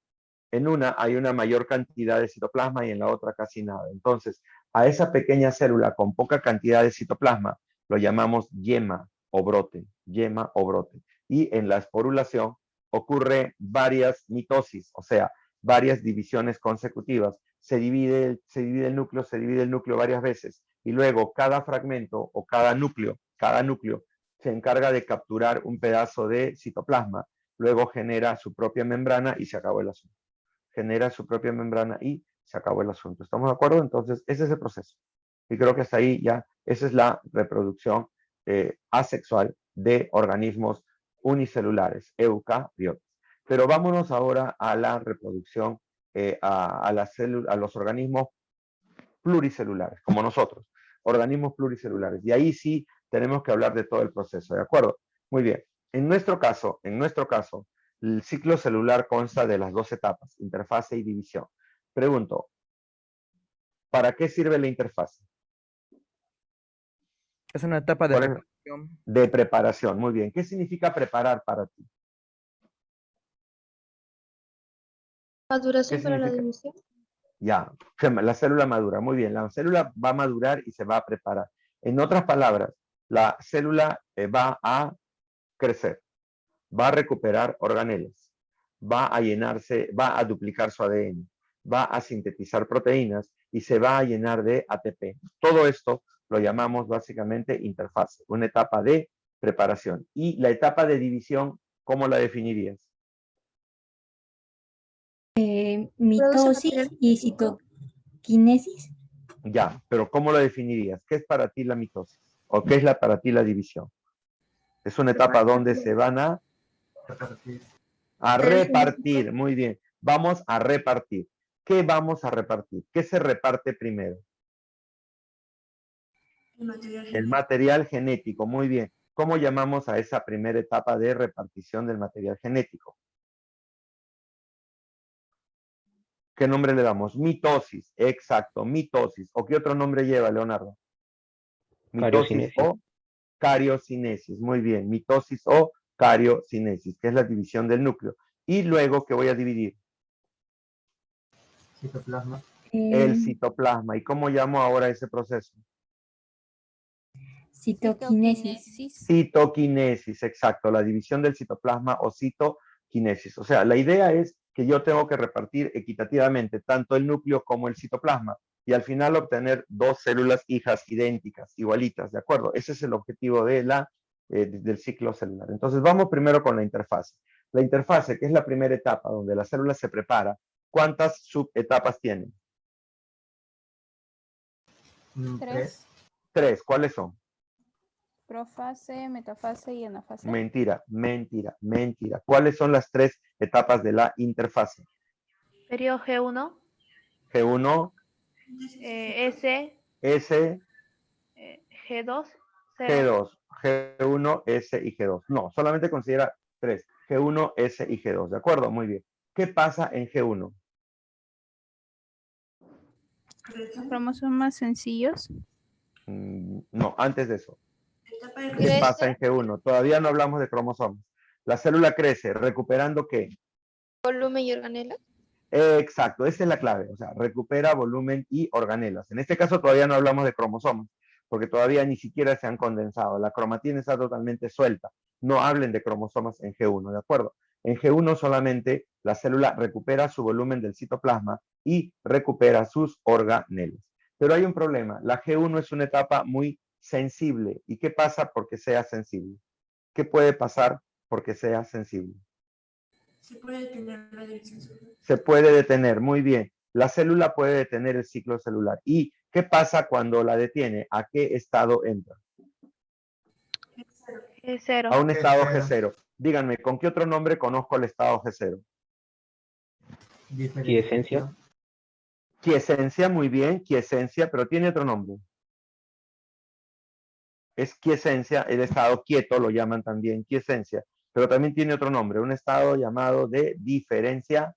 En una hay una mayor cantidad de citoplasma y en la otra casi nada. Entonces, a esa pequeña célula con poca cantidad de citoplasma lo llamamos yema o brote. Yema o brote. Y en la esporulación ocurre varias mitosis, o sea, varias divisiones consecutivas. Se divide el núcleo varias veces y luego cada fragmento o cada núcleo se encarga de capturar un pedazo de citoplasma, luego genera su propia membrana y se acabó el asunto. Genera su propia membrana y se acabó el asunto. ¿Estamos de acuerdo? Entonces, ese es el proceso. Y creo que hasta ahí ya, esa es la reproducción asexual de organismos unicelulares, eucariotas. Pero vámonos ahora a la reproducción, a los organismos pluricelulares, como nosotros, organismos pluricelulares. Y ahí sí tenemos que hablar de todo el proceso, ¿de acuerdo? Muy bien. En nuestro caso, el ciclo celular consta de las dos etapas, interfase y división. Pregunto, ¿para qué sirve la interfase? Es una etapa de ¿Cuál es? preparación. De preparación, muy bien. ¿Qué significa preparar para ti? Maduración ¿Qué para la significa? división. Ya, la célula madura, muy bien. La célula va a madurar y se va a preparar. En otras palabras, la célula va a crecer, va a recuperar organelas, va a llenarse, va a duplicar su ADN, va a sintetizar proteínas y se va a llenar de ATP. Todo esto lo llamamos básicamente interfase, una etapa de preparación. Y la etapa de división, ¿cómo la definirías? Mitosis y citoquinesis. Ya, pero ¿cómo la definirías? ¿Qué es para ti la mitosis? ¿O qué es para ti la división? Es una etapa donde se van a repartir. Muy bien. Vamos a repartir. ¿Qué vamos a repartir? ¿Qué se reparte primero? El material genético. Muy bien. ¿Cómo llamamos a esa primera etapa de repartición del material genético? ¿Qué nombre le damos? Mitosis. Exacto, mitosis. ¿O qué otro nombre lleva, Leonardo? Mitosis o cariocinesis. Muy bien. Mitosis o cariocinesis, que es la división del núcleo. Y luego, ¿qué voy a dividir? Citoplasma. El citoplasma. ¿Y cómo llamo ahora ese proceso? Citoquinesis. Citoquinesis, exacto. La división del citoplasma o citoquinesis. O sea, la idea es que yo tengo que repartir equitativamente tanto el núcleo como el citoplasma y al final obtener dos células hijas idénticas, igualitas, ¿de acuerdo? Ese es el objetivo de del ciclo celular. Entonces, vamos primero con la interfase. La interfase, que es la primera etapa donde la célula se prepara, ¿cuántas subetapas tiene? Tres. Tres. ¿Cuáles son? Profase, metafase y anafase. Mentira, mentira, mentira. ¿Cuáles son las tres etapas de la interfase? Periodo G1, G1, S, S, G2, 0. G2. G1, S y G2. No, solamente considera tres. G1, S y G2. ¿De acuerdo? Muy bien. ¿Qué pasa en G1? Los cromosomas sencillos. No, antes de eso. ¿Qué pasa en G1? Todavía no hablamos de cromosomas. La célula crece, ¿recuperando qué? Volumen y organela. Exacto, esa es la clave. O sea, recupera volumen y organelas. En este caso todavía no hablamos de cromosomas, porque todavía ni siquiera se han condensado. La cromatina está totalmente suelta. No hablen de cromosomas en G1, ¿de acuerdo? En G1 solamente la célula recupera su volumen del citoplasma y recupera sus organelas. Pero hay un problema. La G1 es una etapa muy sensible. ¿Y qué pasa porque sea sensible? ¿Qué puede pasar porque sea sensible? Se puede detener la división celular. Se puede detener, muy bien. la célula puede detener el ciclo celular. ¿Y qué pasa cuando la detiene? ¿A qué estado entra? G0. A un estado G0. G0. Díganme, ¿con qué otro nombre conozco el estado G0? Diferenciación. Quiesencia, muy bien, quiesencia, pero tiene otro nombre. Es quiesencia, el estado quieto lo llaman también quiesencia, pero también tiene otro nombre, un estado llamado de diferencia.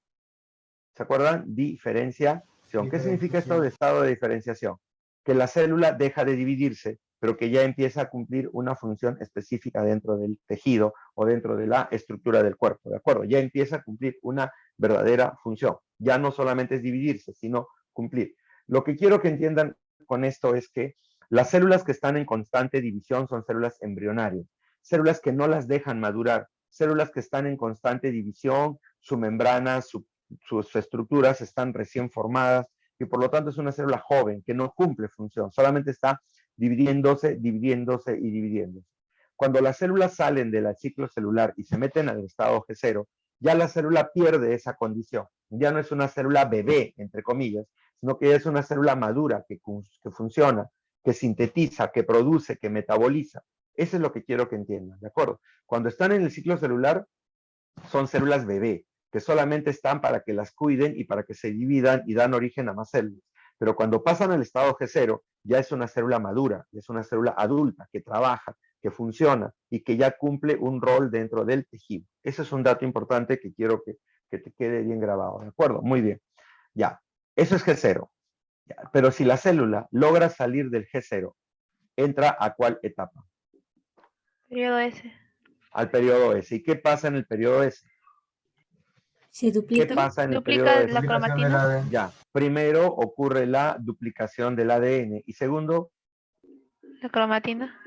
¿Se acuerdan? Diferenciación. ¿Qué significa esto de estado de diferenciación? Que la célula deja de dividirse, pero que ya empieza a cumplir una función específica dentro del tejido o dentro de la estructura del cuerpo, ¿de acuerdo? Ya empieza a cumplir una verdadera función. Ya no solamente es dividirse, sino cumplir. Lo que quiero que entiendan con esto es que las células que están en constante división son células embrionarias, células que no las dejan madurar, células que están en constante división, su membrana, sus estructuras están recién formadas y por lo tanto es una célula joven que no cumple función, solamente está dividiéndose, dividiéndose y dividiéndose. Cuando las células salen del ciclo celular y se meten al estado G0, ya la célula pierde esa condición. Ya no es una célula bebé, entre comillas, sino que ya es una célula madura que funciona, que sintetiza, que produce, que metaboliza. Eso es lo que quiero que entiendan, ¿de acuerdo? Cuando están en el ciclo celular, son células bebé, que solamente están para que las cuiden y para que se dividan y dan origen a más células. Pero cuando pasan al estado G0, ya es una célula madura, es una célula adulta que trabaja, que funciona y que ya cumple un rol dentro del tejido. Ese es un dato importante que quiero que te quede bien grabado, ¿de acuerdo? Muy bien. Ya, eso es G0. Ya, pero si la célula logra salir del G0, ¿entra a cuál etapa? Periodo S. Al periodo S. ¿Y qué pasa en el periodo S? ¿Se ¿Qué duplican? pasa en el Duplica periodo S? la Duplicación del cromatina. ADN. Ya, primero ocurre la duplicación del ADN y segundo, La cromatina.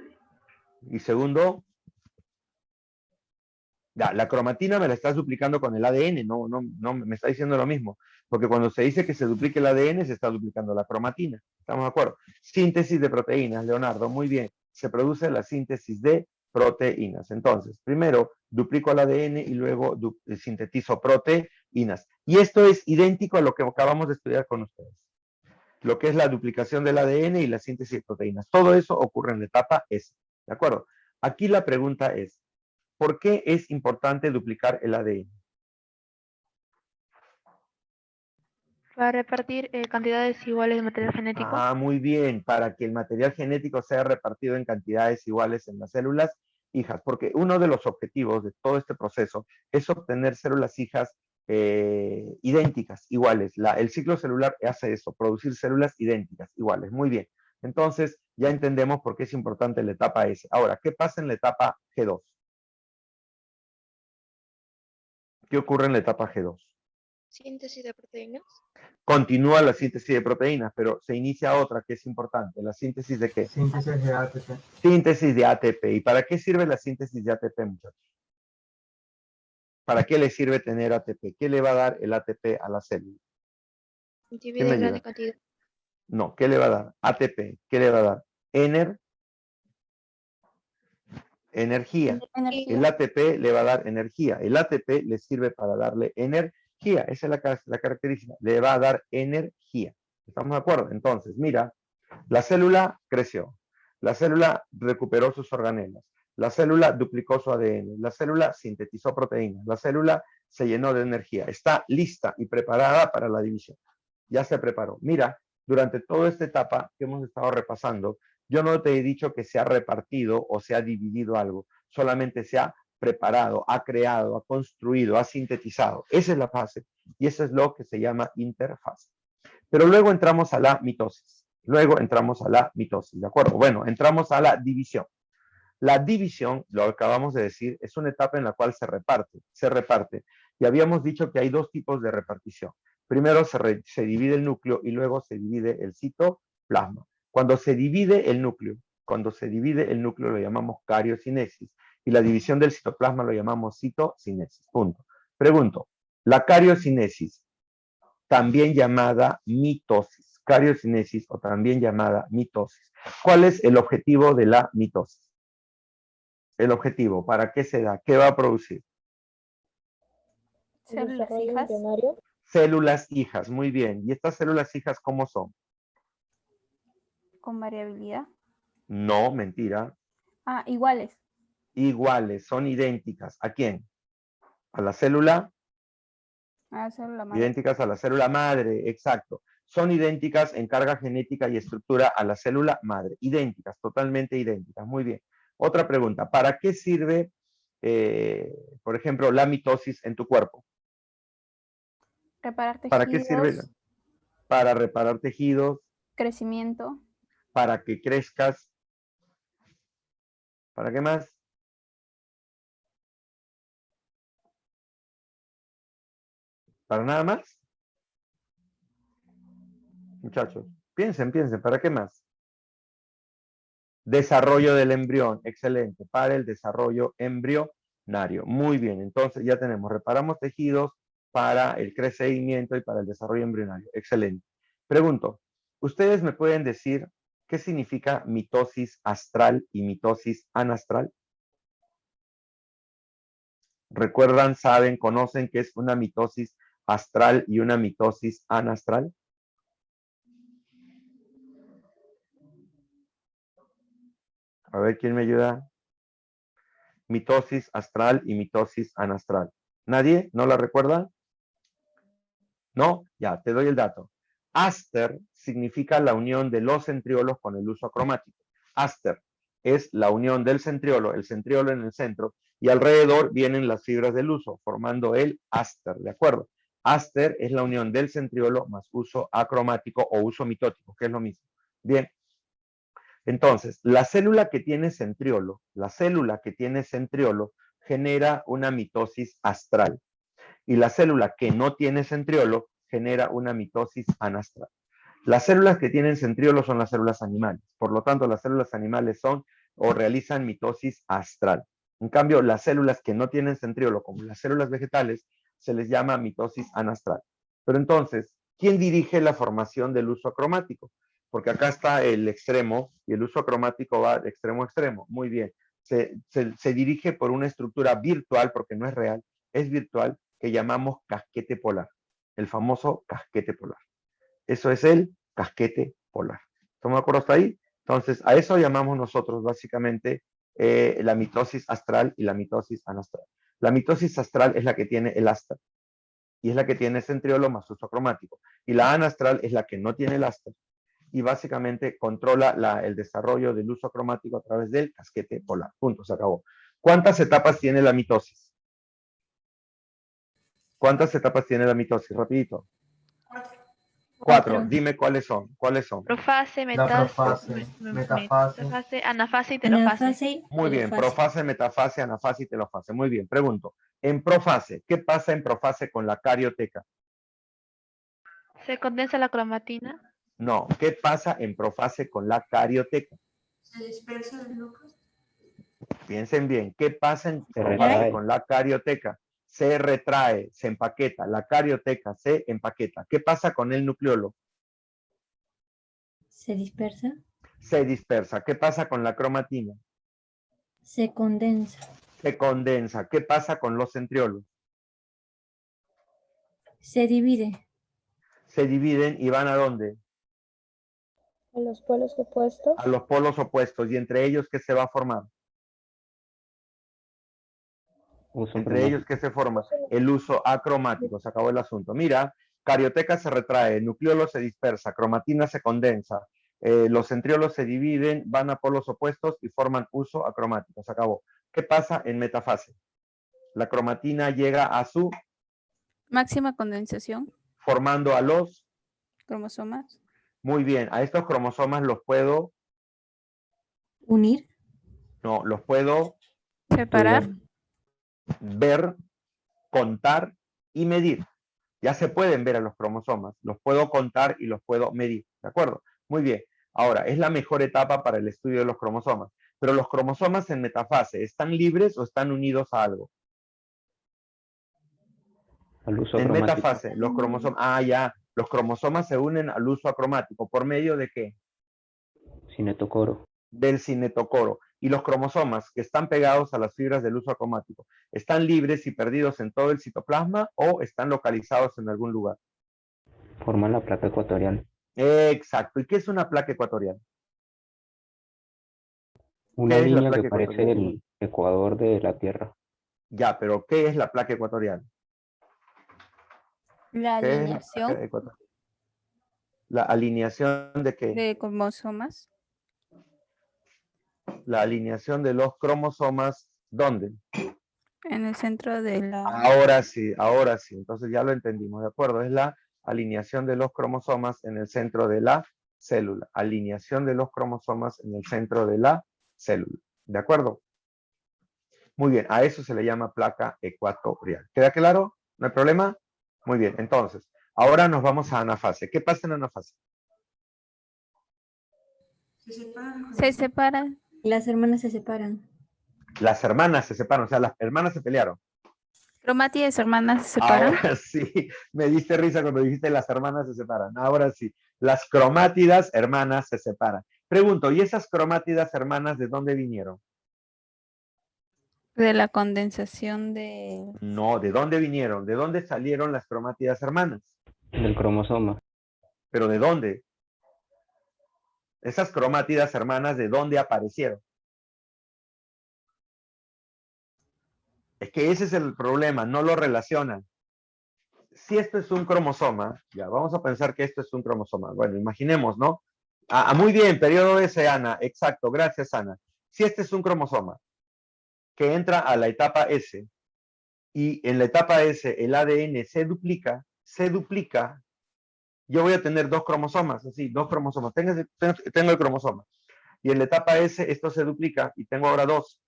ya, la cromatina me la estás duplicando con el ADN, no me está diciendo lo mismo, porque cuando se dice que se duplique el ADN se está duplicando la cromatina, ¿estamos de acuerdo? Síntesis de proteínas, Leonardo, muy bien, se produce la síntesis de proteínas. Entonces, primero duplico el ADN y luego sintetizo proteínas. Y esto es idéntico a lo que acabamos de estudiar con ustedes. Lo que es la duplicación del ADN y la síntesis de proteínas. Todo eso ocurre en la etapa S, ¿de acuerdo? Aquí la pregunta es, ¿por qué es importante duplicar el ADN? Para repartir cantidades iguales de material genético. Ah, muy bien, para que el material genético sea repartido en cantidades iguales en las células hijas, porque uno de los objetivos de todo este proceso es obtener células hijas idénticas, iguales. El ciclo celular hace eso, producir células idénticas, iguales. Muy bien. Entonces, ya entendemos por qué es importante la etapa S. Ahora, ¿qué pasa en la etapa G2? ¿Qué ocurre en la etapa G2? Síntesis de proteínas. Continúa la síntesis de proteínas, pero se inicia otra que es importante. ¿La síntesis de qué? Síntesis de ATP. Síntesis de ATP. ¿Y para qué sirve la síntesis de ATP, muchachos? ¿Para qué le sirve tener ATP? ¿Qué le va a dar el ATP a la célula? Divide en grande cantidad. No, ¿qué le va a dar? ATP. ¿Qué le va a dar? Energía. El ATP le va a dar energía. El ATP le sirve para darle energía. Esa es la característica. Le va a dar energía. ¿Estamos de acuerdo? Entonces, mira, la célula creció. La célula recuperó sus organelas. La célula duplicó su ADN. La célula sintetizó proteínas. La célula se llenó de energía. Está lista y preparada para la división. Ya se preparó. Mira, durante toda esta etapa que hemos estado repasando, yo no te he dicho que se ha repartido o se ha dividido algo. Solamente se ha preparado, ha creado, ha construido, ha sintetizado. Esa es la fase. Y eso es lo que se llama interfase. Pero luego entramos a la mitosis. ¿De acuerdo? Bueno, entramos a la división. La división, lo acabamos de decir, es una etapa en la cual se reparte. Y habíamos dicho que hay dos tipos de repartición. Primero se divide el núcleo y luego se divide el citoplasma. Cuando se divide el núcleo lo llamamos cariocinesis y la división del citoplasma lo llamamos citocinesis. Punto. Pregunto, la cariocinesis, también llamada mitosis, cariocinesis o también llamada mitosis. ¿Cuál es el objetivo de la mitosis? El objetivo, ¿para qué se da? ¿Qué va a producir? Células hijas. Células hijas, muy bien. ¿Y estas células hijas cómo son? Con variabilidad. No, mentira. Ah, iguales. Iguales, son idénticas. ¿A quién? A la célula, Ah, célula madre. idénticas a la célula madre, exacto. Son idénticas en carga genética y estructura a la célula madre. Idénticas, totalmente idénticas. Muy bien. Otra pregunta. ¿Para qué sirve, por ejemplo, la mitosis en tu cuerpo? Reparar tejidos. ¿Para qué sirve? Para reparar tejidos, Crecimiento. para que crezcas. ¿Para qué más? ¿Para nada más? Muchachos, piensen, ¿para qué más? Desarrollo del embrión, excelente, para el desarrollo embrionario. Muy bien, entonces ya tenemos, reparamos tejidos para el crecimiento y para el desarrollo embrionario. Excelente. Pregunto, ¿ustedes me pueden decir qué significa mitosis astral y mitosis anastral? ¿Recuerdan, saben, conocen qué es una mitosis astral y una mitosis anastral? A ver, ¿quién me ayuda? Mitosis astral y mitosis anastral. ¿Nadie? ¿No la recuerda? ¿No? Ya, te doy el dato. Aster significa la unión de los centriolos con el uso acromático. Aster es la unión del centriolo, el centriolo en el centro, y alrededor vienen las fibras del uso, formando el aster, ¿de acuerdo? Aster es la unión del centriolo más uso acromático o uso mitótico, que es lo mismo. Bien. Entonces, la célula que tiene centriolo, genera una mitosis astral. Y la célula que no tiene centriolo genera una mitosis anastral. Las células que tienen centriolo son las células animales. Por lo tanto, las células animales son o realizan mitosis astral. En cambio, las células que no tienen centriolo, como las células vegetales, se les llama mitosis anastral. Pero entonces, ¿quién dirige la formación del uso acromático? Porque acá está el extremo y el uso acromático va de extremo a extremo. Muy bien. Se dirige por una estructura virtual, porque no es real, es virtual, que llamamos casquete polar. El famoso casquete polar. Eso es el casquete polar. ¿Estamos de acuerdo hasta ahí? Entonces, a eso llamamos nosotros básicamente la mitosis astral y la mitosis anastral. La mitosis astral es la que tiene el aster y es la que tiene centriolo más uso acromático. Y la anastral es la que no tiene el aster y básicamente controla el desarrollo del uso acromático a través del casquete polar. Punto, se acabó. ¿Cuántas etapas tiene la mitosis? ¿Cuántas etapas tiene la mitosis? Rapidito. 4. Dime cuáles son. Profase, Profase, metafase, anafase y telofase. Muy bien, profase, metafase, anafase y telofase. Muy bien, pregunto. En profase, ¿qué pasa en profase con la carioteca? Se condensa la cromatina. No, ¿qué pasa en profase con la carioteca? Se dispersa el núcleo. Piensen bien, ¿qué pasa en profase con la carioteca? Se retrae, se empaqueta. La carioteca se empaqueta. ¿Qué pasa con el nucleolo? Se dispersa. Se dispersa. ¿Qué pasa con la cromatina? Se condensa. Se condensa. ¿Qué pasa con los centriolos? Se divide. Se dividen y van ¿a dónde? A los polos opuestos. A los polos opuestos. ¿Y entre ellos qué se va a formar? Entre ellos, ¿qué se forma? El uso acromático. Se acabó el asunto. Mira, carioteca se retrae, nucleolo se dispersa, cromatina se condensa, los centriolos se dividen, van a polos opuestos y forman uso acromático. Se acabó. ¿Qué pasa en metafase? La cromatina llega a su Máxima condensación. formando a los Cromosomas. Muy bien. A estos cromosomas los puedo Unir. No, los puedo Separar. ver, contar y medir. Ya se pueden ver a los cromosomas, los puedo contar y los puedo medir, ¿de acuerdo? Muy bien. Ahora, es la mejor etapa para el estudio de los cromosomas. Pero los cromosomas en metafase, ¿están libres o están unidos a algo? Al uso En acromático. metafase, los cromosomas, los cromosomas se unen al uso acromático. ¿Por medio de qué? Cinetocoro. Del cinetocoro. Y los cromosomas que están pegados a las fibras del uso cromático, ¿están libres y perdidos en todo el citoplasma o están localizados en algún lugar? Forman la placa ecuatorial. Exacto. ¿Y qué es una placa ecuatorial? Una ¿Qué es la línea que placa parece ecuatorial? el ecuador de la Tierra. Ya, pero ¿qué es la placa ecuatorial? La ¿Qué es la placa alineación ecuatorial? ¿La alineación de qué? de cromosomas La alineación de los cromosomas, ¿dónde? en el centro de la... Ahora sí, ahora sí. Entonces ya lo entendimos, ¿de acuerdo? Es la alineación de los cromosomas en el centro de la célula. Alineación de los cromosomas en el centro de la célula. ¿De acuerdo? Muy bien, a eso se le llama placa ecuatorial. ¿Queda claro? ¿No hay problema? Muy bien, entonces, ahora nos vamos a anafase. ¿Qué pasa en anafase? Se separan. Las hermanas se separan. Las hermanas se separan, o sea, las hermanas se pelearon. Cromátides hermanas se separan. Ahora sí, me diste risa cuando dijiste las hermanas se separan. Ahora sí, las cromátidas hermanas se separan. Pregunto, ¿y esas cromátidas hermanas de dónde vinieron? De la condensación de... No, ¿de dónde vinieron? ¿De dónde salieron las cromátidas hermanas? Del cromosoma. ¿Pero de dónde? Esas cromátidas hermanas, ¿de dónde aparecieron? Es que ese es el problema, no lo relacionan. Si esto es un cromosoma, ya vamos a pensar que esto es un cromosoma. Bueno, imaginemos, ¿no? Muy bien, periodo S, Ana. Exacto, gracias, Ana. Si este es un cromosoma que entra a la etapa S y en la etapa S el ADN se duplica, yo voy a tener dos cromosomas, así, dos cromosomas. Tengo el cromosoma. Y en la etapa S esto se duplica y tengo ahora dos.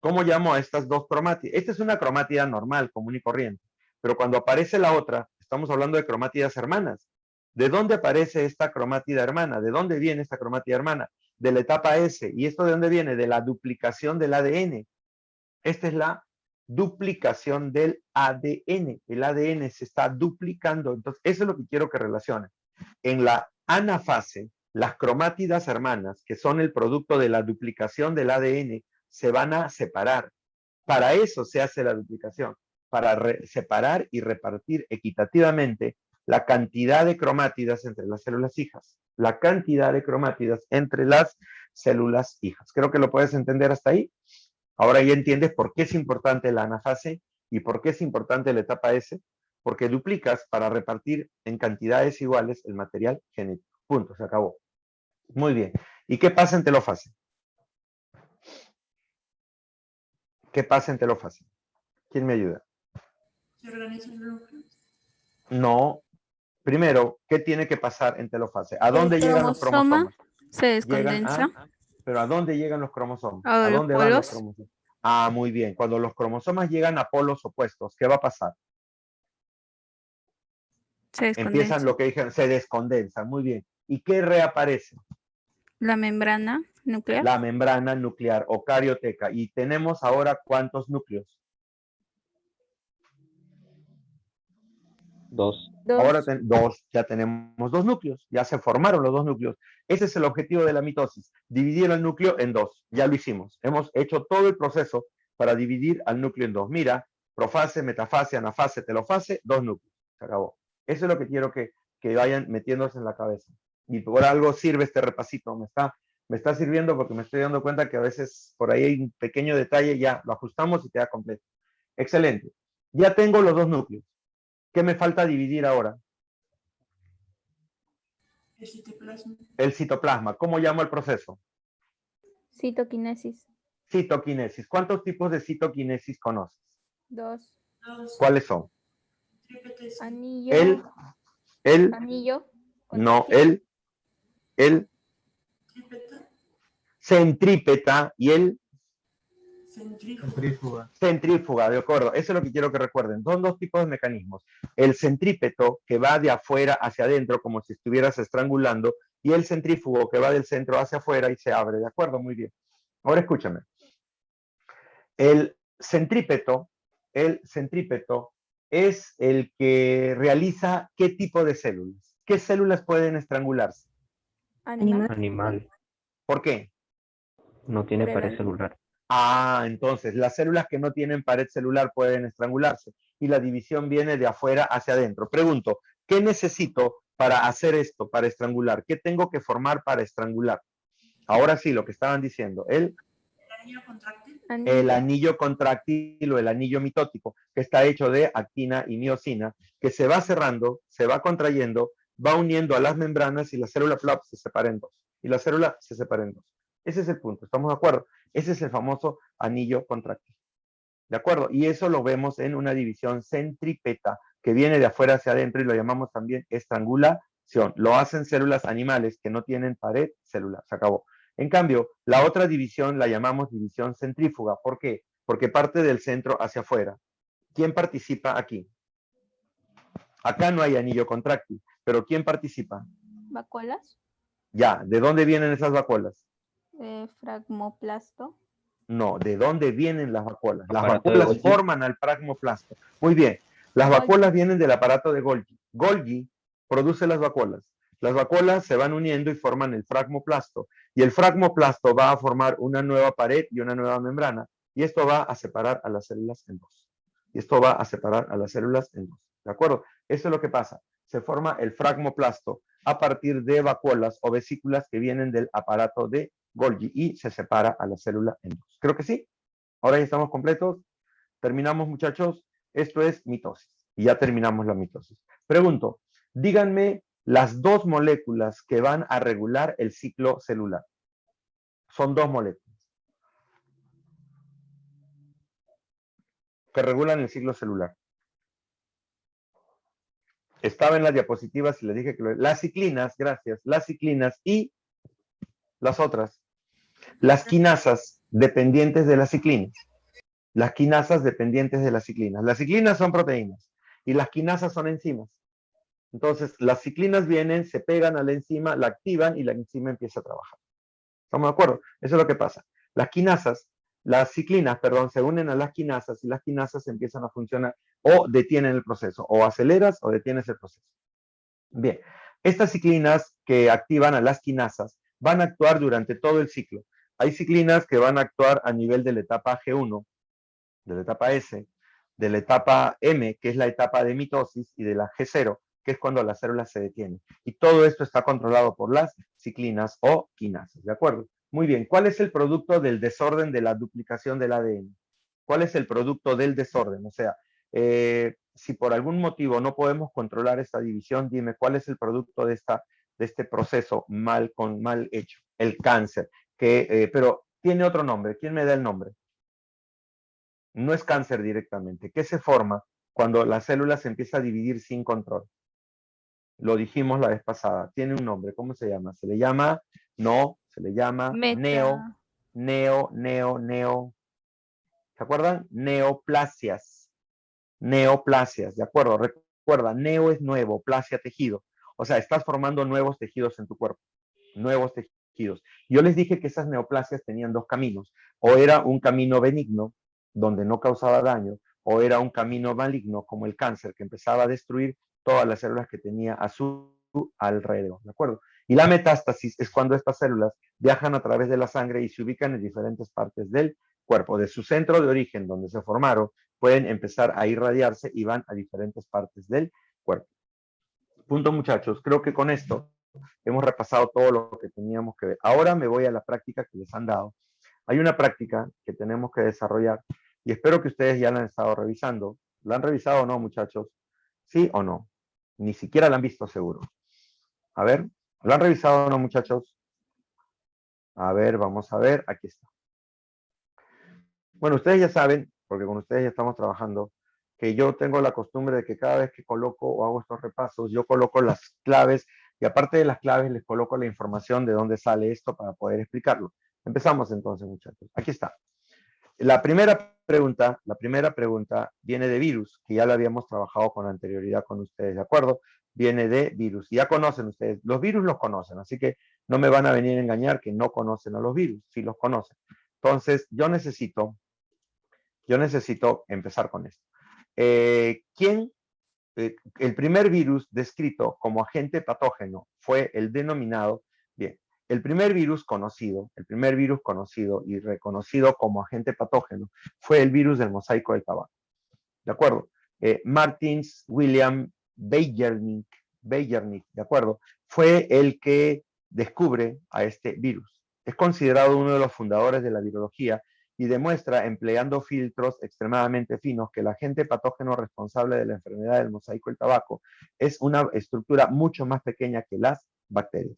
¿Cómo llamo a estas dos cromátidas? Esta es una cromátida normal, común y corriente. Pero cuando aparece la otra, estamos hablando de cromátidas hermanas. ¿De dónde aparece esta cromátida hermana? ¿De dónde viene esta cromátida hermana? De la etapa S. ¿Y esto de dónde viene? De la duplicación del ADN. Esta es la duplicación del ADN. El ADN se está duplicando. Entonces, eso es lo que quiero que relacionen. En la anafase, las cromátidas hermanas, que son el producto de la duplicación del ADN, se van a separar. Para eso se hace la duplicación, para separar y repartir equitativamente la cantidad de cromátidas entre las células hijas. La cantidad de cromátidas entre las células hijas. Creo que lo puedes entender hasta ahí. Ahora ya entiendes por qué es importante la anafase y por qué es importante la etapa S, porque duplicas para repartir en cantidades iguales el material genético. Punto, se acabó. Muy bien. ¿Y qué pasa en telófase? ¿Qué pasa en telófase? ¿Quién me ayuda? ¿Se organizan los núcleos? No. Primero, ¿qué tiene que pasar en telófase? ¿A dónde El llegan los cromosoma cromosomas? se descondensa. Pero ¿a dónde llegan los cromosomas? ¿A ¿A los dónde van los polos? cromosomas? Muy bien. Cuando los cromosomas llegan a polos opuestos, ¿qué va a pasar? Se descondensa. Empiezan lo que dijeron, se descondensan. Muy bien. ¿Y qué reaparece? La membrana nuclear. La membrana nuclear o carioteca. Y tenemos ahora ¿cuántos núcleos? Dos. Ahora dos, ya tenemos dos núcleos, ya se formaron los dos núcleos. Ese es el objetivo de la mitosis, dividir el núcleo en dos. Ya lo hicimos, hemos hecho todo el proceso para dividir al núcleo en dos. Mira, profase, metafase, anafase, telofase, dos núcleos. Se acabó. Eso es lo que quiero que vayan metiéndose en la cabeza. Y por algo sirve este repasito, me está sirviendo porque me estoy dando cuenta que a veces por ahí hay un pequeño detalle, ya lo ajustamos y queda completo. Excelente. Ya tengo los dos núcleos. ¿Qué me falta dividir ahora? El citoplasma. El citoplasma. ¿Cómo llamo el proceso? Citoquinesis. Citoquinesis. ¿Cuántos tipos de citoquinesis conoces? 2. ¿Cuáles son? Trípetes. Anillo. El, Anillo. no, el Trípeta. centrípeta y el Centrífuga. centrífuga, de acuerdo. Eso es lo que quiero que recuerden. Son dos tipos de mecanismos. El centrípeto, que va de afuera hacia adentro, como si estuvieras estrangulando, y el centrífugo, que va del centro hacia afuera y se abre. ¿De acuerdo? Muy bien. Ahora escúchame. El centrípeto es el que realiza ¿qué tipo de células? ¿Qué células pueden estrangularse? Animal. Animal. ¿Por qué? No tiene Por el pared alto. celular. Ah, entonces, las células que no tienen pared celular pueden estrangularse y la división viene de afuera hacia adentro. Pregunto, ¿qué necesito para hacer esto, para estrangular? ¿Qué tengo que formar para estrangular? Ahora sí, lo que estaban diciendo, ¿El anillo contráctil? el anillo contráctil o el anillo mitótico, que está hecho de actina y miosina, que se va cerrando, se va contrayendo, va uniendo a las membranas y la célula plop se separa en dos. Y la célula se separa en dos. Ese es el punto, ¿estamos de acuerdo? Ese es el famoso anillo contráctil. ¿De acuerdo? Y eso lo vemos en una división centrípeta, que viene de afuera hacia adentro y lo llamamos también estrangulación. Lo hacen células animales que no tienen pared celular. Se acabó. En cambio, la otra división la llamamos división centrífuga. ¿Por qué? Porque parte del centro hacia afuera. ¿Quién participa aquí? Acá no hay anillo contráctil, pero ¿quién participa? ¿Vacuolas? Ya, ¿de dónde vienen esas vacuolas? Fragmoplasto. No, ¿de dónde vienen las vacuolas? Las Aparato de vacuolas Golgi. forman al fragmoplasto. Muy bien, las Golgi. vacuolas vienen del aparato de Golgi. Golgi produce las vacuolas. Las vacuolas se van uniendo y forman el fragmoplasto. Y el fragmoplasto va a formar una nueva pared y una nueva membrana. Y esto va a separar a las células en dos. Y esto va a separar a las células en dos. ¿De acuerdo? Eso es lo que pasa. Se forma el fragmoplasto a partir de vacuolas o vesículas que vienen del aparato de Golgi y se separa a la célula en dos. Creo que sí. Ahora ya estamos completos. Terminamos, muchachos. Esto es mitosis. Y ya terminamos la mitosis. Pregunto, díganme las dos moléculas que van a regular el ciclo celular. Son dos moléculas que regulan el ciclo celular. Estaba en las diapositivas y les dije que las ciclinas, gracias, las ciclinas y las otras. Las quinasas dependientes de las ciclinas. Las quinasas dependientes de las ciclinas. Las ciclinas son proteínas y las quinasas son enzimas. Entonces, las ciclinas vienen, se pegan a la enzima, la activan y la enzima empieza a trabajar. ¿Estamos de acuerdo? Eso es lo que pasa. Las ciclinas, perdón, se unen a las quinasas y las quinasas empiezan a funcionar o detienen el proceso, o aceleras o detienes el proceso. Bien, estas ciclinas que activan a las quinasas van a actuar durante todo el ciclo. Hay ciclinas que van a actuar a nivel de la etapa G1, de la etapa S, de la etapa M, que es la etapa de mitosis, y de la G0, que es cuando la célula se detiene. Y todo esto está controlado por las ciclinas o quinasas, ¿de acuerdo? Muy bien, ¿cuál es el producto del desorden de la duplicación del ADN? ¿Cuál es el producto del desorden? O sea, si por algún motivo no podemos controlar esta división, dime, ¿cuál es el producto de este proceso mal hecho? El cáncer, pero tiene otro nombre. ¿Quién me da el nombre? No es cáncer directamente. ¿Qué se forma cuando la célula se empieza a dividir sin control? Lo dijimos la vez pasada. Tiene un nombre. ¿Cómo se llama? Se le llama neo. ¿Se acuerdan? Neoplasias. Neoplasias, ¿de acuerdo? Recuerda, neo es nuevo, plasia tejido. O sea, estás formando nuevos tejidos en tu cuerpo. Nuevos tejidos. Yo les dije que esas neoplasias tenían dos caminos. O era un camino benigno, donde no causaba daño, o era un camino maligno, como el cáncer, que empezaba a destruir todas las células que tenía a su alrededor, ¿de acuerdo? Y la metástasis es cuando estas células viajan a través de la sangre y se ubican en diferentes partes del cuerpo. De su centro de origen, donde se formaron, pueden empezar a irradiarse y van a diferentes partes del cuerpo. Punto, muchachos. Creo que con esto hemos repasado todo lo que teníamos que ver. Ahora me voy a la práctica que les han dado. Hay una práctica que tenemos que desarrollar y espero que ustedes ya la han estado revisando. ¿La han revisado o no, muchachos? ¿Sí o no? Ni siquiera la han visto, seguro. A ver, ¿la han revisado o no, muchachos? A ver, vamos a ver. Aquí está. Bueno, ustedes ya saben, porque con ustedes ya estamos trabajando, que yo tengo la costumbre de que cada vez que coloco o hago estos repasos, yo coloco las claves y aparte de las claves les coloco la información de dónde sale esto para poder explicarlo. Empezamos entonces, muchachos. Aquí está. La primera pregunta viene de virus, que ya lo habíamos trabajado con anterioridad con ustedes, ¿de acuerdo? Viene de virus. Ya conocen ustedes, los virus los conocen, así que no me van a venir a engañar que no conocen a los virus, sí los conocen. Entonces, yo necesito empezar con esto. El primer virus descrito como agente patógeno fue el denominado, bien, el primer virus conocido y reconocido como agente patógeno fue el virus del mosaico del tabaco. ¿De acuerdo? Martins William Beijerinck, ¿de acuerdo? Fue el que descubre a este virus. Es considerado uno de los fundadores de la virología y demuestra, empleando filtros extremadamente finos, que el agente patógeno responsable de la enfermedad del mosaico del tabaco es una estructura mucho más pequeña que las bacterias.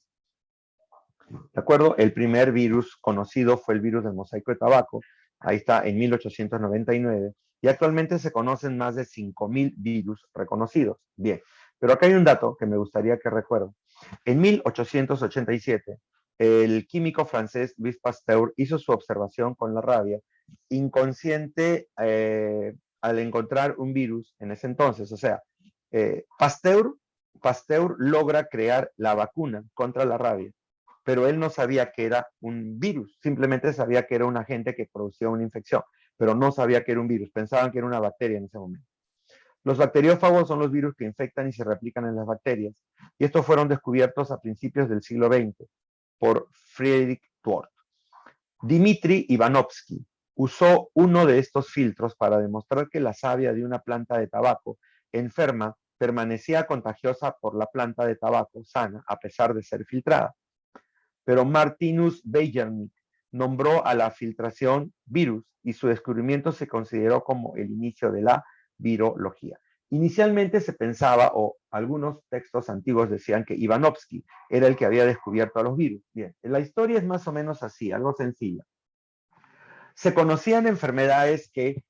¿De acuerdo? El primer virus conocido fue el virus del mosaico de tabaco. Ahí está, en 1899. Y actualmente se conocen más de 5.000 virus reconocidos. Bien, pero acá hay un dato que me gustaría que recuerden. En 1887, el químico francés Louis Pasteur hizo su observación con la rabia, inconsciente al encontrar un virus en ese entonces. O sea, Pasteur logra crear la vacuna contra la rabia, pero él no sabía que era un virus, simplemente sabía que era un agente que producía una infección, pero no sabía que era un virus, pensaban que era una bacteria en ese momento. Los bacteriófagos son los virus que infectan y se replican en las bacterias, y estos fueron descubiertos a principios del siglo XX por Friedrich Twort. Dmitry Ivanovsky usó uno de estos filtros para demostrar que la savia de una planta de tabaco enferma permanecía contagiosa por la planta de tabaco sana, a pesar de ser filtrada. Pero Martinus Beijerinck nombró a la filtración virus y su descubrimiento se consideró como el inicio de la virología. Inicialmente se pensaba, o algunos textos antiguos decían que Ivanovsky era el que había descubierto a los virus. Bien, la historia es más o menos así, algo sencilla. Se conocían enfermedades que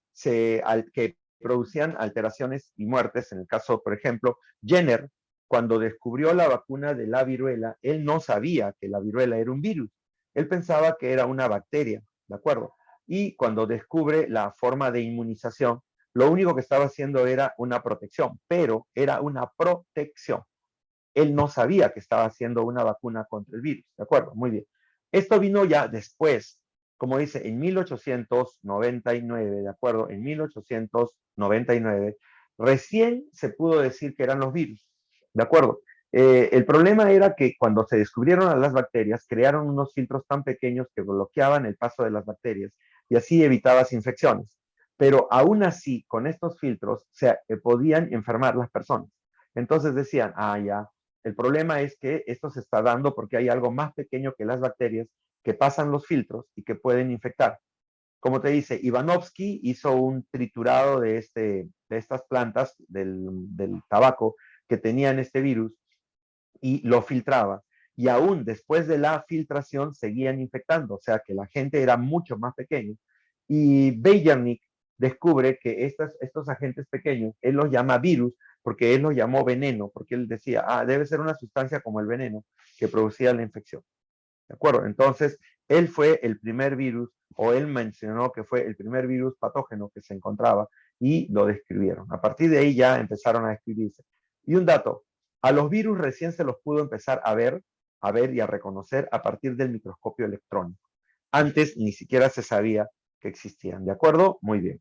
producían alteraciones y muertes. En el caso, por ejemplo, Jenner, cuando descubrió la vacuna de la viruela, él no sabía que la viruela era un virus. Él pensaba que era una bacteria, ¿de acuerdo? Y cuando descubre la forma de inmunización, lo único que estaba haciendo era una protección, pero era una protección. Él no sabía que estaba haciendo una vacuna contra el virus, ¿de acuerdo? Muy bien. Esto vino ya después, como dice, en 1899, ¿de acuerdo? En 1899, recién se pudo decir que eran los virus, ¿de acuerdo? El problema era que cuando se descubrieron a las bacterias, crearon unos filtros tan pequeños que bloqueaban el paso de las bacterias y así evitabas infecciones. Pero aún así, con estos filtros, se podían enfermar las personas. Entonces decían, ya, el problema es que esto se está dando porque hay algo más pequeño que las bacterias que pasan los filtros y que pueden infectar. Como te dice, Ivanovsky hizo un triturado de estas plantas del tabaco que tenían este virus y lo filtraba. Y aún después de la filtración seguían infectando, o sea que la gente era mucho más pequeño. Y Beijerinck descubre que estos agentes pequeños, él los llama virus, porque él los llamó veneno, porque él decía, debe ser una sustancia como el veneno que producía la infección. ¿De acuerdo? Entonces, él fue el primer virus, o él mencionó que fue el primer virus patógeno que se encontraba y lo describieron. A partir de ahí ya empezaron a describirse. Y un dato, a los virus recién se los pudo empezar a ver y a reconocer a partir del microscopio electrónico. Antes ni siquiera se sabía que existían. ¿De acuerdo? Muy bien.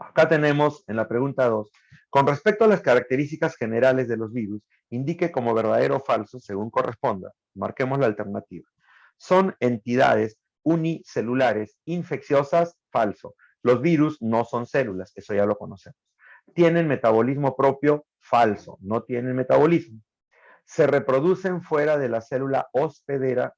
Acá tenemos en la pregunta 2, con respecto a las características generales de los virus, indique como verdadero o falso según corresponda. Marquemos la alternativa. Son entidades unicelulares, infecciosas, falso. Los virus no son células, eso ya lo conocemos. ¿Tienen metabolismo propio? Falso, no tienen metabolismo. ¿Se reproducen fuera de la célula hospedera?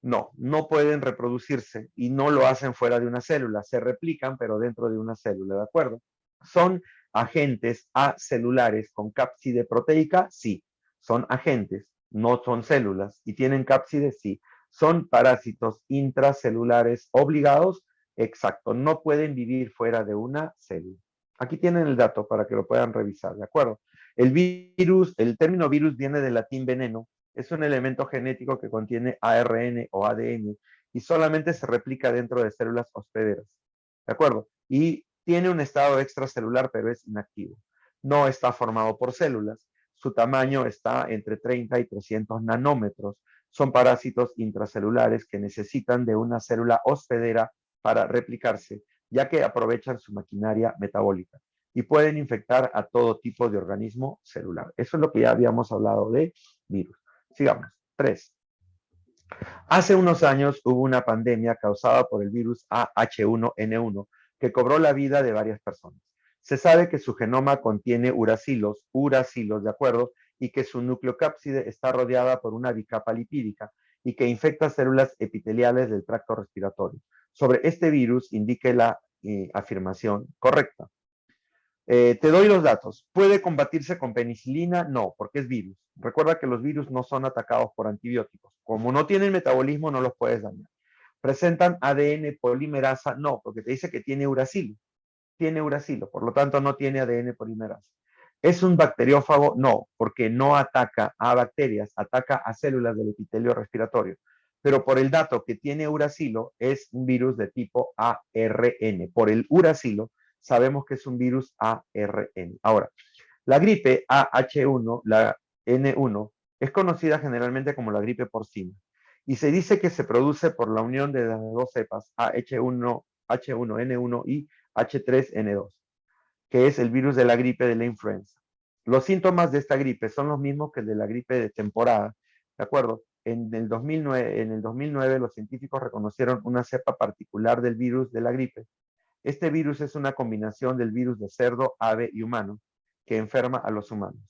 No, no pueden reproducirse y no lo hacen fuera de una célula. Se replican, pero dentro de una célula, ¿de acuerdo? ¿Son agentes acelulares con cápside proteica? Sí. ¿Son agentes? No son células. ¿Y tienen cápside? Sí. ¿Son parásitos intracelulares obligados? Exacto. No pueden vivir fuera de una célula. Aquí tienen el dato para que lo puedan revisar, ¿de acuerdo? El término virus viene del latín veneno. Es un elemento genético que contiene ARN o ADN y solamente se replica dentro de células hospederas. ¿De acuerdo? Y tiene un estado extracelular, pero es inactivo. No está formado por células. Su tamaño está entre 30 y 300 nanómetros. Son parásitos intracelulares que necesitan de una célula hospedera para replicarse, ya que aprovechan su maquinaria metabólica y pueden infectar a todo tipo de organismo celular. Eso es lo que ya habíamos hablado de virus. Sigamos. 3. Hace unos años hubo una pandemia causada por el virus H1N1 que cobró la vida de varias personas. Se sabe que su genoma contiene uracilos, ¿de acuerdo? Y que su nucleocápside está rodeada por una bicapa lipídica y que infecta células epiteliales del tracto respiratorio. Sobre este virus indique la afirmación correcta. Te doy los datos. ¿Puede combatirse con penicilina? No, porque es virus. Recuerda que los virus no son atacados por antibióticos. Como no tienen metabolismo, no los puedes dañar. ¿Presentan ADN polimerasa? No, porque te dice que tiene uracilo. Tiene uracilo, por lo tanto no tiene ADN polimerasa. ¿Es un bacteriófago? No, porque no ataca a bacterias, ataca a células del epitelio respiratorio. Pero por el dato que tiene uracilo, es un virus de tipo ARN. Por el uracilo, sabemos que es un virus ARN. Ahora, la gripe AH1, la N1, es conocida generalmente como la gripe porcina. Y se dice que se produce por la unión de las dos cepas, H1N1 y H3N2, que es el virus de la gripe de la influenza. Los síntomas de esta gripe son los mismos que el de la gripe de temporada, ¿de acuerdo? En el 2009 los científicos reconocieron una cepa particular del virus de la gripe. Este virus es una combinación del virus de cerdo, ave y humano que enferma a los humanos.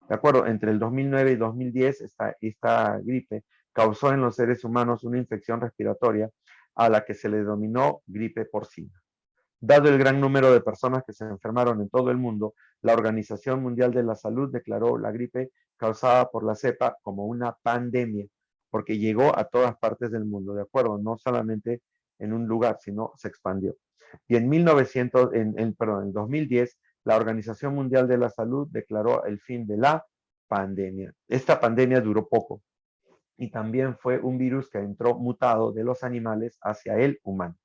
¿De acuerdo? Entre el 2009 y 2010 esta gripe causó en los seres humanos una infección respiratoria a la que se le denominó gripe porcina. Dado el gran número de personas que se enfermaron en todo el mundo, la Organización Mundial de la Salud declaró la gripe causada por la cepa como una pandemia, porque llegó a todas partes del mundo, ¿de acuerdo? No solamente en un lugar, sino se expandió. Y en 2010, la Organización Mundial de la Salud declaró el fin de la pandemia. Esta pandemia duró poco y también fue un virus que entró mutado de los animales hacia el humano.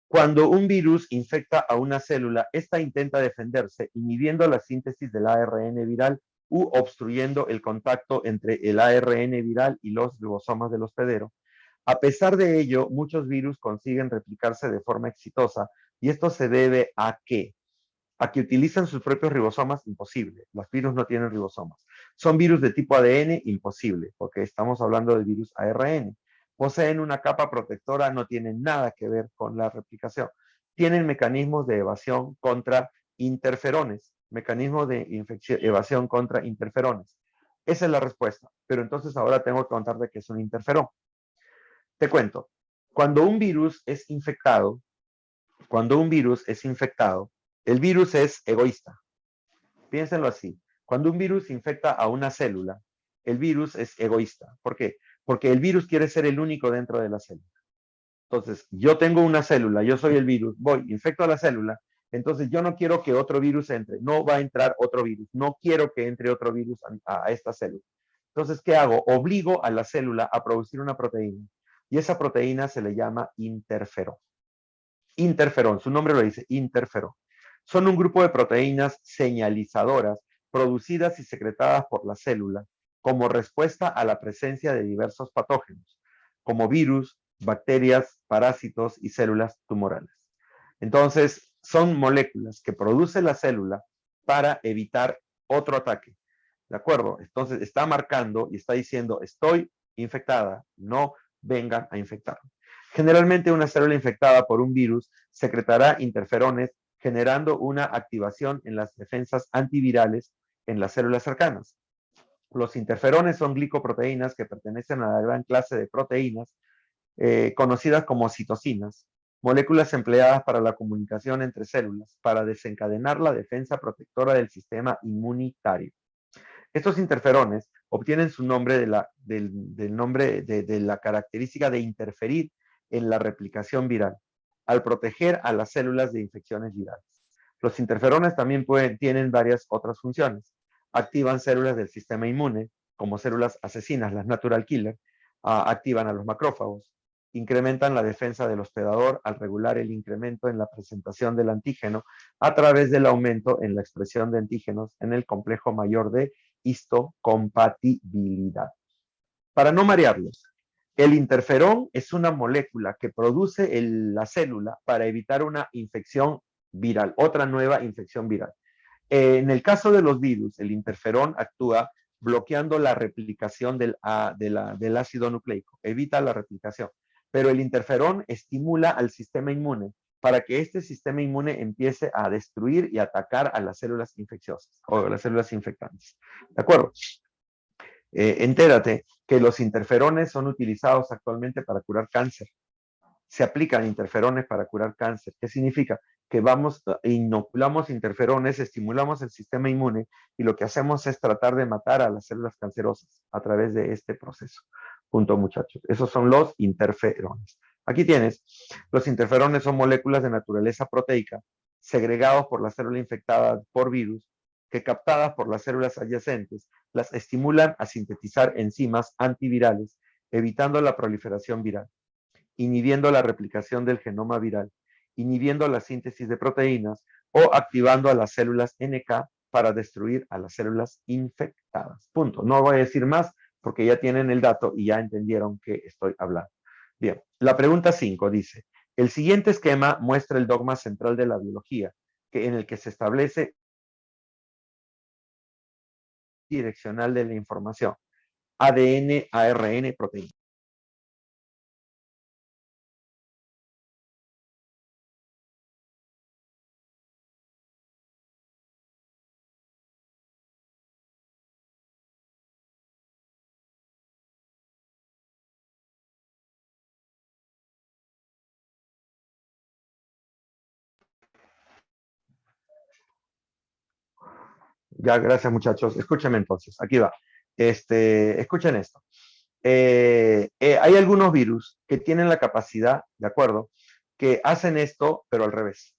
Cuando un virus infecta a una célula, esta intenta defenderse inhibiendo la síntesis del ARN viral u obstruyendo el contacto entre el ARN viral y los ribosomas del hospedero. A pesar de ello, muchos virus consiguen replicarse de forma exitosa y esto se debe ¿a qué? A que utilizan sus propios ribosomas, imposible. Los virus no tienen ribosomas. Son virus de tipo ADN, imposible, porque estamos hablando de virus ARN. Poseen una capa protectora, no tienen nada que ver con la replicación. Tienen mecanismos de evasión contra interferones, mecanismos de evasión contra interferones. Esa es la respuesta, pero entonces ahora tengo que contarte qué es un interferón. Te cuento, cuando un virus es infectado, el virus es egoísta. Piénsenlo así. Cuando un virus infecta a una célula, el virus es egoísta. ¿Por qué? Porque el virus quiere ser el único dentro de la célula. Entonces, yo tengo una célula, yo soy el virus, voy, infecto a la célula, entonces yo no quiero que otro virus entre, no va a entrar otro virus, no quiero que entre otro virus a esta célula. Entonces, ¿qué hago? Obligo a la célula a producir una proteína y esa proteína se le llama interferón. Interferón, su nombre lo dice, interferón. Son un grupo de proteínas señalizadoras producidas y secretadas por la célula como respuesta a la presencia de diversos patógenos, como virus, bacterias, parásitos y células tumorales. Entonces, son moléculas que produce la célula para evitar otro ataque. ¿De acuerdo? Entonces, está marcando y está diciendo, estoy infectada, no vengan a infectarme. Generalmente, una célula infectada por un virus secretará interferones generando una activación en las defensas antivirales en las células cercanas. Los interferones son glicoproteínas que pertenecen a la gran clase de proteínas conocidas como citocinas, moléculas empleadas para la comunicación entre células para desencadenar la defensa protectora del sistema inmunitario. Estos interferones obtienen su nombre de la característica de interferir en la replicación viral, al proteger a las células de infecciones virales. Los interferones también tienen varias otras funciones. Activan células del sistema inmune, como células asesinas, las natural killer, activan a los macrófagos, incrementan la defensa del hospedador al regular el incremento en la presentación del antígeno a través del aumento en la expresión de antígenos en el complejo mayor de histocompatibilidad. Para no marearlos, el interferón es una molécula que produce la célula para evitar una infección viral, otra nueva infección viral. En el caso de los virus, el interferón actúa bloqueando la replicación del ácido nucleico, evita la replicación. Pero el interferón estimula al sistema inmune para que este sistema inmune empiece a destruir y atacar a las células infecciosas o las células infectantes. ¿De acuerdo? Entérate que los interferones son utilizados actualmente para curar cáncer. Se aplican interferones para curar cáncer. ¿Qué significa? Que inoculamos interferones, estimulamos el sistema inmune y lo que hacemos es tratar de matar a las células cancerosas a través de este proceso. Punto, muchachos. Esos son los interferones. Aquí tienes. Los interferones son moléculas de naturaleza proteica segregados por la célula infectada por virus que captadas por las células adyacentes las estimulan a sintetizar enzimas antivirales, evitando la proliferación viral, inhibiendo la replicación del genoma viral, inhibiendo la síntesis de proteínas o activando a las células NK para destruir a las células infectadas. Punto. No voy a decir más porque ya tienen el dato y ya entendieron qué estoy hablando. Bien, la pregunta 5 dice, el siguiente esquema muestra el dogma central de la biología, en el que se establece direccional de la información, ADN, ARN, proteína. Ya, gracias muchachos. Escúchenme entonces, aquí va. Escuchen esto. Hay algunos virus que tienen la capacidad, ¿de acuerdo? Que hacen esto, pero al revés.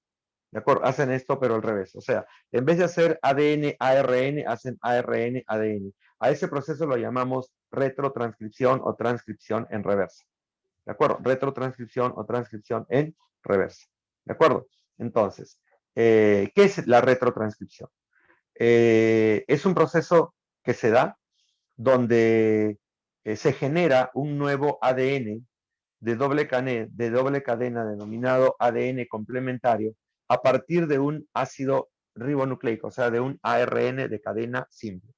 ¿De acuerdo? Hacen esto, pero al revés. O sea, en vez de hacer ADN, ARN, hacen ARN, ADN. A ese proceso lo llamamos retrotranscripción o transcripción en reversa. ¿De acuerdo? Retrotranscripción o transcripción en reversa. ¿De acuerdo? Entonces, ¿qué es la retrotranscripción? Es un proceso que se da donde se genera un nuevo ADN de doble cadena denominado ADN complementario a partir de un ácido ribonucleico, o sea, de un ARN de cadena simple.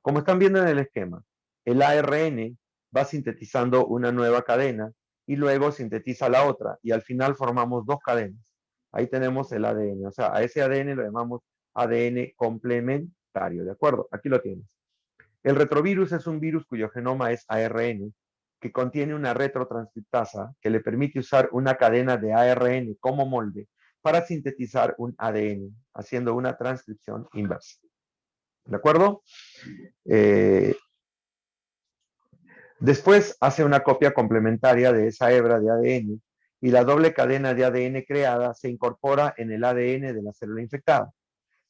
Como están viendo en el esquema, el ARN va sintetizando una nueva cadena y luego sintetiza la otra y al final formamos dos cadenas. Ahí tenemos el ADN, o sea, a ese ADN lo llamamos ADN complementario, ¿de acuerdo? Aquí lo tienes. El retrovirus es un virus cuyo genoma es ARN, que contiene una retrotranscriptasa que le permite usar una cadena de ARN como molde para sintetizar un ADN, haciendo una transcripción inversa. ¿De acuerdo? Después hace una copia complementaria de esa hebra de ADN y la doble cadena de ADN creada se incorpora en el ADN de la célula infectada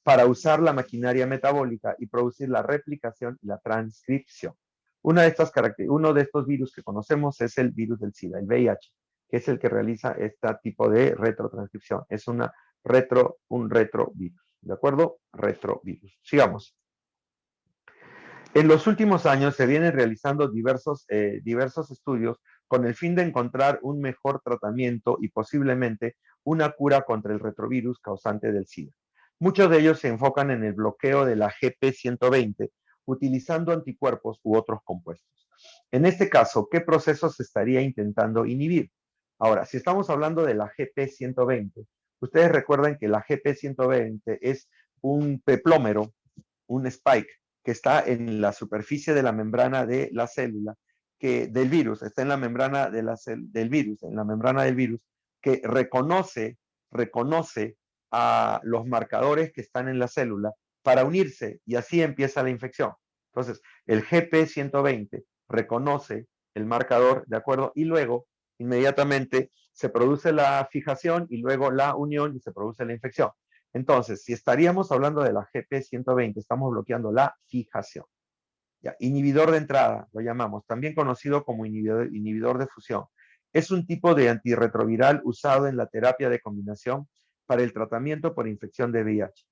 para usar la maquinaria metabólica y producir la replicación y la transcripción. Uno de estos virus que conocemos es el virus del SIDA, el VIH, que es el que realiza este tipo de retrotranscripción. Es un retrovirus, ¿de acuerdo? Retrovirus. Sigamos. En los últimos años se vienen realizando diversos estudios con el fin de encontrar un mejor tratamiento y posiblemente una cura contra el retrovirus causante del SIDA. Muchos de ellos se enfocan en el bloqueo de la GP120 utilizando anticuerpos u otros compuestos. En este caso, ¿qué procesos se estaría intentando inhibir? Ahora, si estamos hablando de la GP120, ustedes recuerdan que la GP120 es un peplómero, un spike, que está en la superficie de la membrana de la célula, del virus, está en la membrana del virus, que reconoce a los marcadores que están en la célula para unirse y así empieza la infección. Entonces, el GP120 reconoce el marcador, ¿de acuerdo? Y luego, inmediatamente, se produce la fijación y luego la unión y se produce la infección. Entonces, si estaríamos hablando de la GP120, estamos bloqueando la fijación. Ya, inhibidor de entrada, lo llamamos, también conocido como inhibidor de fusión. Es un tipo de antirretroviral usado en la terapia de combinación para el tratamiento por infección de VIH.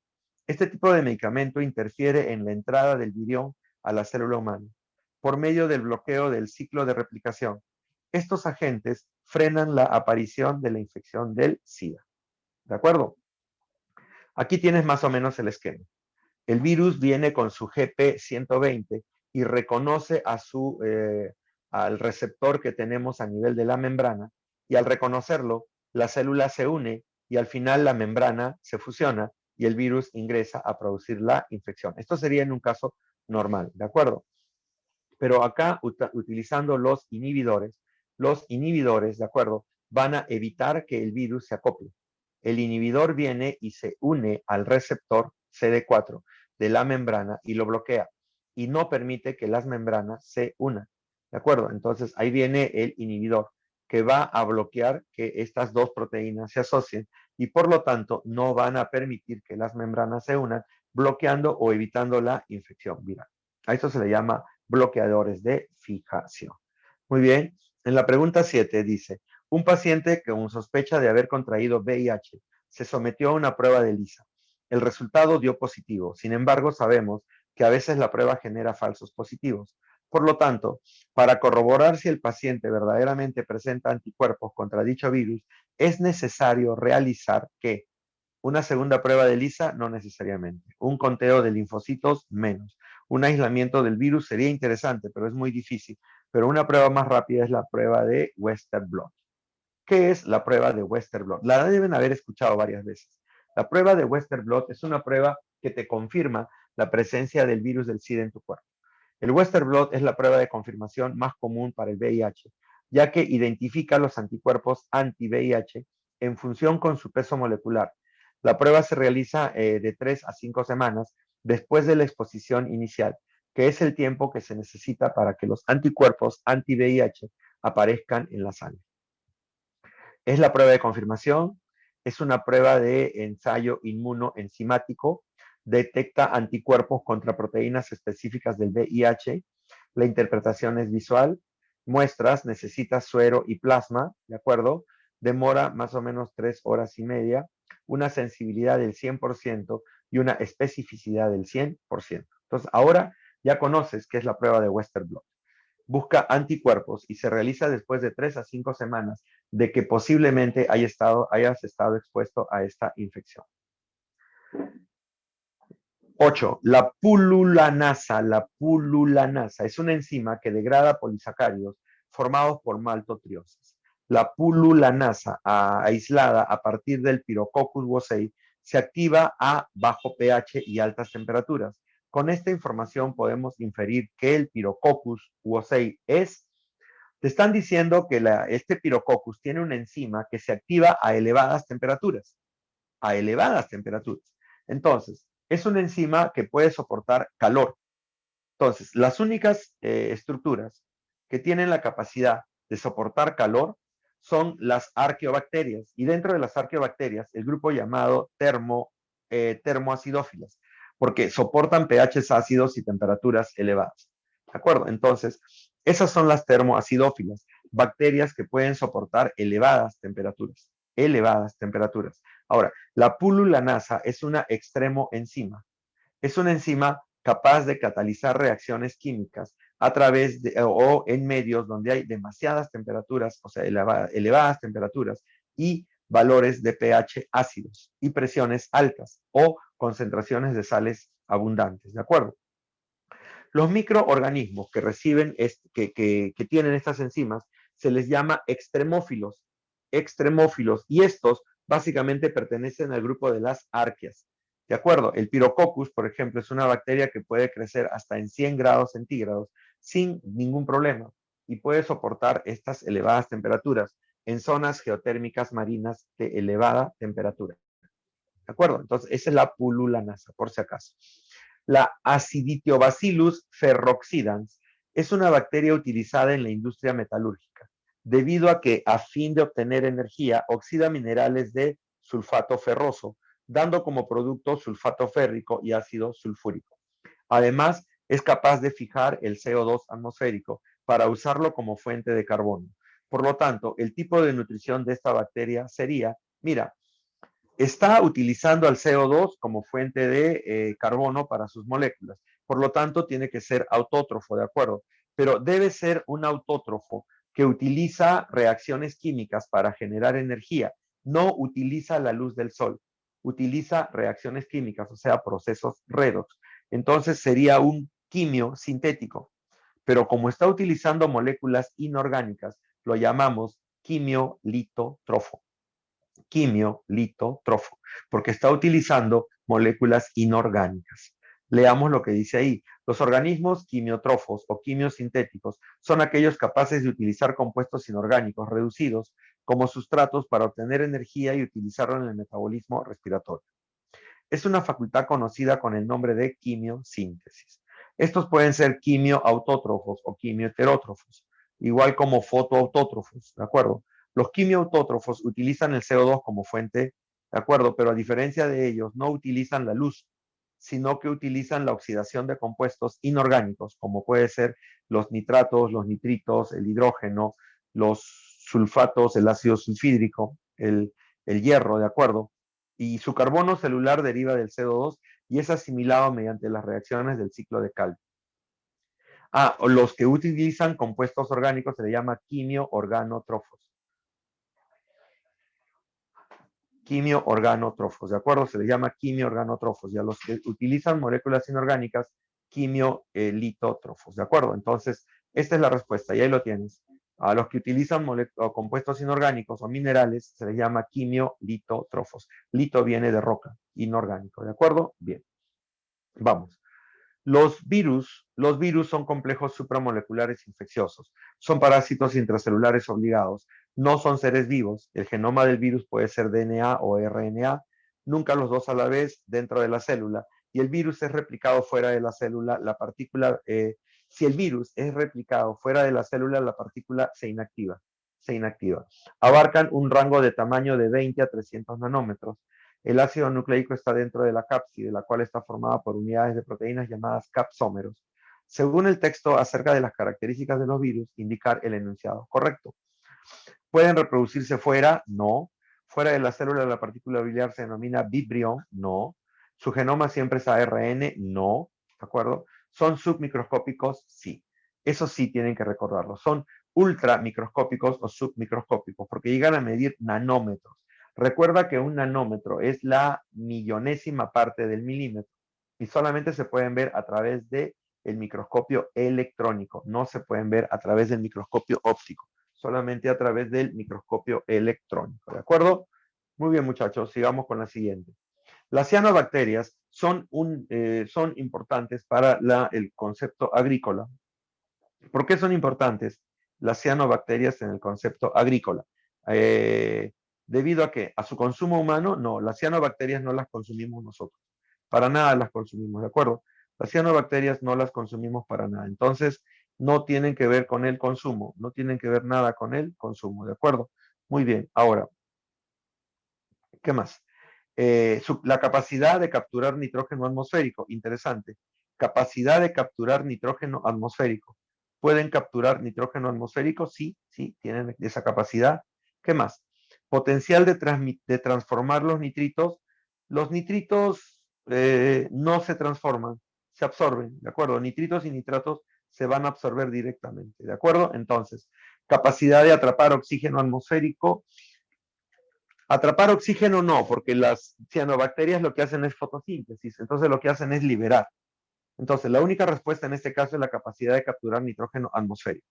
Este tipo de medicamento interfiere en la entrada del virión a la célula humana por medio del bloqueo del ciclo de replicación. Estos agentes frenan la aparición de la infección del SIDA. ¿De acuerdo? Aquí tienes más o menos el esquema. El virus viene con su GP120 y reconoce al receptor que tenemos a nivel de la membrana, y al reconocerlo, la célula se une y al final la membrana se fusiona y el virus ingresa a producir la infección. Esto sería en un caso normal, ¿de acuerdo? Pero acá, utilizando los inhibidores, ¿de acuerdo?, van a evitar que el virus se acople. El inhibidor viene y se une al receptor CD4 de la membrana y lo bloquea y no permite que las membranas se unan, ¿de acuerdo? Entonces ahí viene el inhibidor que va a bloquear que estas dos proteínas se asocien y por lo tanto no van a permitir que las membranas se unan, bloqueando o evitando la infección viral. A esto se le llama bloqueadores de fijación. Muy bien, en la pregunta 7 dice, un paciente con sospecha de haber contraído VIH se sometió a una prueba de ELISA. El resultado dio positivo. Sin embargo, sabemos que a veces la prueba genera falsos positivos. Por lo tanto, para corroborar si el paciente verdaderamente presenta anticuerpos contra dicho virus, es necesario realizar ¿qué? Una segunda prueba de ELISA, no necesariamente. Un conteo de linfocitos, menos. Un aislamiento del virus sería interesante, pero es muy difícil. Pero una prueba más rápida es la prueba de Western blot. ¿Qué es la prueba de Western blot? La deben haber escuchado varias veces. La prueba de Western blot es una prueba que te confirma la presencia del virus del SIDA en tu cuerpo. El Western blot es la prueba de confirmación más común para el VIH, ya que identifica los anticuerpos anti-VIH en función con su peso molecular. La prueba se realiza de 3 a 5 semanas después de la exposición inicial, que es el tiempo que se necesita para que los anticuerpos anti-VIH aparezcan en la sangre. Es la prueba de confirmación, es una prueba de ensayo inmunoenzimático, detecta anticuerpos contra proteínas específicas del VIH, la interpretación es visual, muestras, necesita suero y plasma, ¿de acuerdo? Demora más o menos 3 horas y media, una sensibilidad del 100% y una especificidad del 100%. Entonces, ahora ya conoces qué es la prueba de Western blot. Busca anticuerpos y se realiza después de 3 a 5 semanas de que posiblemente hayas estado expuesto a esta infección. 8. La pululanasa. La pululanasa es una enzima que degrada polisacáridos formados por maltotriosas. La pululanasa, aislada a partir del Pirococcus wosei, se activa a bajo pH y altas temperaturas. Con esta información podemos inferir que el Pirococcus wosei te están diciendo que este Pirococcus tiene una enzima que se activa a elevadas temperaturas. A elevadas temperaturas. Entonces, es una enzima que puede soportar calor. Entonces, las únicas estructuras que tienen la capacidad de soportar calor son las arqueobacterias. Y dentro de las arqueobacterias, el grupo llamado termoacidófilas, porque soportan pHs ácidos y temperaturas elevadas. ¿De acuerdo? Entonces, esas son las termoacidófilas, bacterias que pueden soportar elevadas temperaturas. Elevadas temperaturas. Ahora, la pululanasa es una extremoenzima. Es una enzima capaz de catalizar reacciones químicas a través de, o en medios donde hay demasiadas temperaturas, o sea, elevadas temperaturas y valores de pH ácidos y presiones altas o concentraciones de sales abundantes, ¿de acuerdo? Los microorganismos que reciben, que tienen estas enzimas, se les llama extremófilos, y estos básicamente pertenecen al grupo de las arqueas. ¿De acuerdo? El Pirococcus, por ejemplo, es una bacteria que puede crecer hasta en 100 grados centígrados sin ningún problema y puede soportar estas elevadas temperaturas en zonas geotérmicas marinas de elevada temperatura. ¿De acuerdo? Entonces, esa es la pululanasa, por si acaso. La Aciditiobacillus ferroxidans es una bacteria utilizada en la industria metalúrgica, debido a que, a fin de obtener energía, oxida minerales de sulfato ferroso, dando como producto sulfato férrico y ácido sulfúrico. Además, es capaz de fijar el CO2 atmosférico para usarlo como fuente de carbono. Por lo tanto, el tipo de nutrición de esta bacteria sería, mira, está utilizando al CO2 como fuente de carbono para sus moléculas. Por lo tanto, tiene que ser autótrofo, ¿de acuerdo? Pero debe ser un autótrofo que utiliza reacciones químicas para generar energía. No utiliza la luz del sol. Utiliza reacciones químicas, o sea, procesos redox. Entonces, sería un quimio sintético, pero como está utilizando moléculas inorgánicas, lo llamamos quimio-litótrofo. Quimio-litótrofo, porque está utilizando moléculas inorgánicas. Leamos lo que dice ahí. Los organismos quimiotrófos o quimiosintéticos son aquellos capaces de utilizar compuestos inorgánicos reducidos como sustratos para obtener energía y utilizarlo en el metabolismo respiratorio. Es una facultad conocida con el nombre de quimiosíntesis. Estos pueden ser quimioautótrofos o quimioheterótrofos, igual como fotoautótrofos, ¿de acuerdo? Los quimioautótrofos utilizan el CO2 como fuente, ¿de acuerdo? Pero a diferencia de ellos, no utilizan la luz, sino que utilizan la oxidación de compuestos inorgánicos, como puede ser los nitratos, los nitritos, el hidrógeno, los sulfatos, el ácido sulfídrico, el hierro, ¿de acuerdo? Y su carbono celular deriva del CO2 y es asimilado mediante las reacciones del ciclo de Calvi. Los que utilizan compuestos orgánicos se le llama quimioorganotrófos. Quimioorganotrófos, ¿de acuerdo? Se les llama quimioorganotrófos. Y a los que utilizan moléculas inorgánicas, quimiolitótrofos, ¿de acuerdo? Entonces, esta es la respuesta y ahí lo tienes. A los que utilizan compuestos inorgánicos o minerales se les llama quimiolitótrofos. Lito viene de roca, inorgánico, ¿de acuerdo? Bien. Vamos. Los virus son complejos supramoleculares infecciosos. Son parásitos intracelulares obligados. No son seres vivos. El genoma del virus puede ser DNA o RNA. Nunca los dos a la vez dentro de la célula. Y el virus es replicado fuera de la célula. Si el virus es replicado fuera de la célula, la partícula se inactiva. Abarcan un rango de tamaño de 20 a 300 nanómetros. El ácido nucleico está dentro de la cápside, la cual está formada por unidades de proteínas llamadas capsómeros. Según el texto acerca de las características de los virus, indicar el enunciado correcto. ¿Pueden reproducirse fuera? No. ¿Fuera de la célula de la partícula biliar se denomina vibrión? No. ¿Su genoma siempre es ARN? No. ¿De acuerdo? ¿Son submicroscópicos? Sí. Eso sí tienen que recordarlo. Son ultramicroscópicos o submicroscópicos, porque llegan a medir nanómetros. Recuerda que un nanómetro es la millonésima parte del milímetro y solamente se pueden ver a través del microscopio electrónico. No se pueden ver a través del microscopio óptico, solamente a través del microscopio electrónico. ¿De acuerdo? Muy bien, muchachos, sigamos con la siguiente. Las cianobacterias son importantes para el concepto agrícola. ¿Por qué son importantes las cianobacterias en el concepto agrícola? ¿Debido a qué? ¿A su consumo humano? No, las cianobacterias no las consumimos nosotros. Para nada las consumimos, ¿de acuerdo? Las cianobacterias no las consumimos para nada. Entonces, no tienen que ver con el consumo. No tienen que ver nada con el consumo, ¿de acuerdo? Muy bien, ahora, ¿qué más? La capacidad de capturar nitrógeno atmosférico, interesante. Capacidad de capturar nitrógeno atmosférico. ¿Pueden capturar nitrógeno atmosférico? Sí, tienen esa capacidad. ¿Qué más? Potencial de transformar los nitritos. Los nitritos no se transforman, se absorben, ¿de acuerdo? Nitritos y nitratos se van a absorber directamente, ¿de acuerdo? Entonces, capacidad de atrapar oxígeno atmosférico. Atrapar oxígeno no, porque las cianobacterias lo que hacen es fotosíntesis, entonces lo que hacen es liberar. Entonces, la única respuesta en este caso es la capacidad de capturar nitrógeno atmosférico.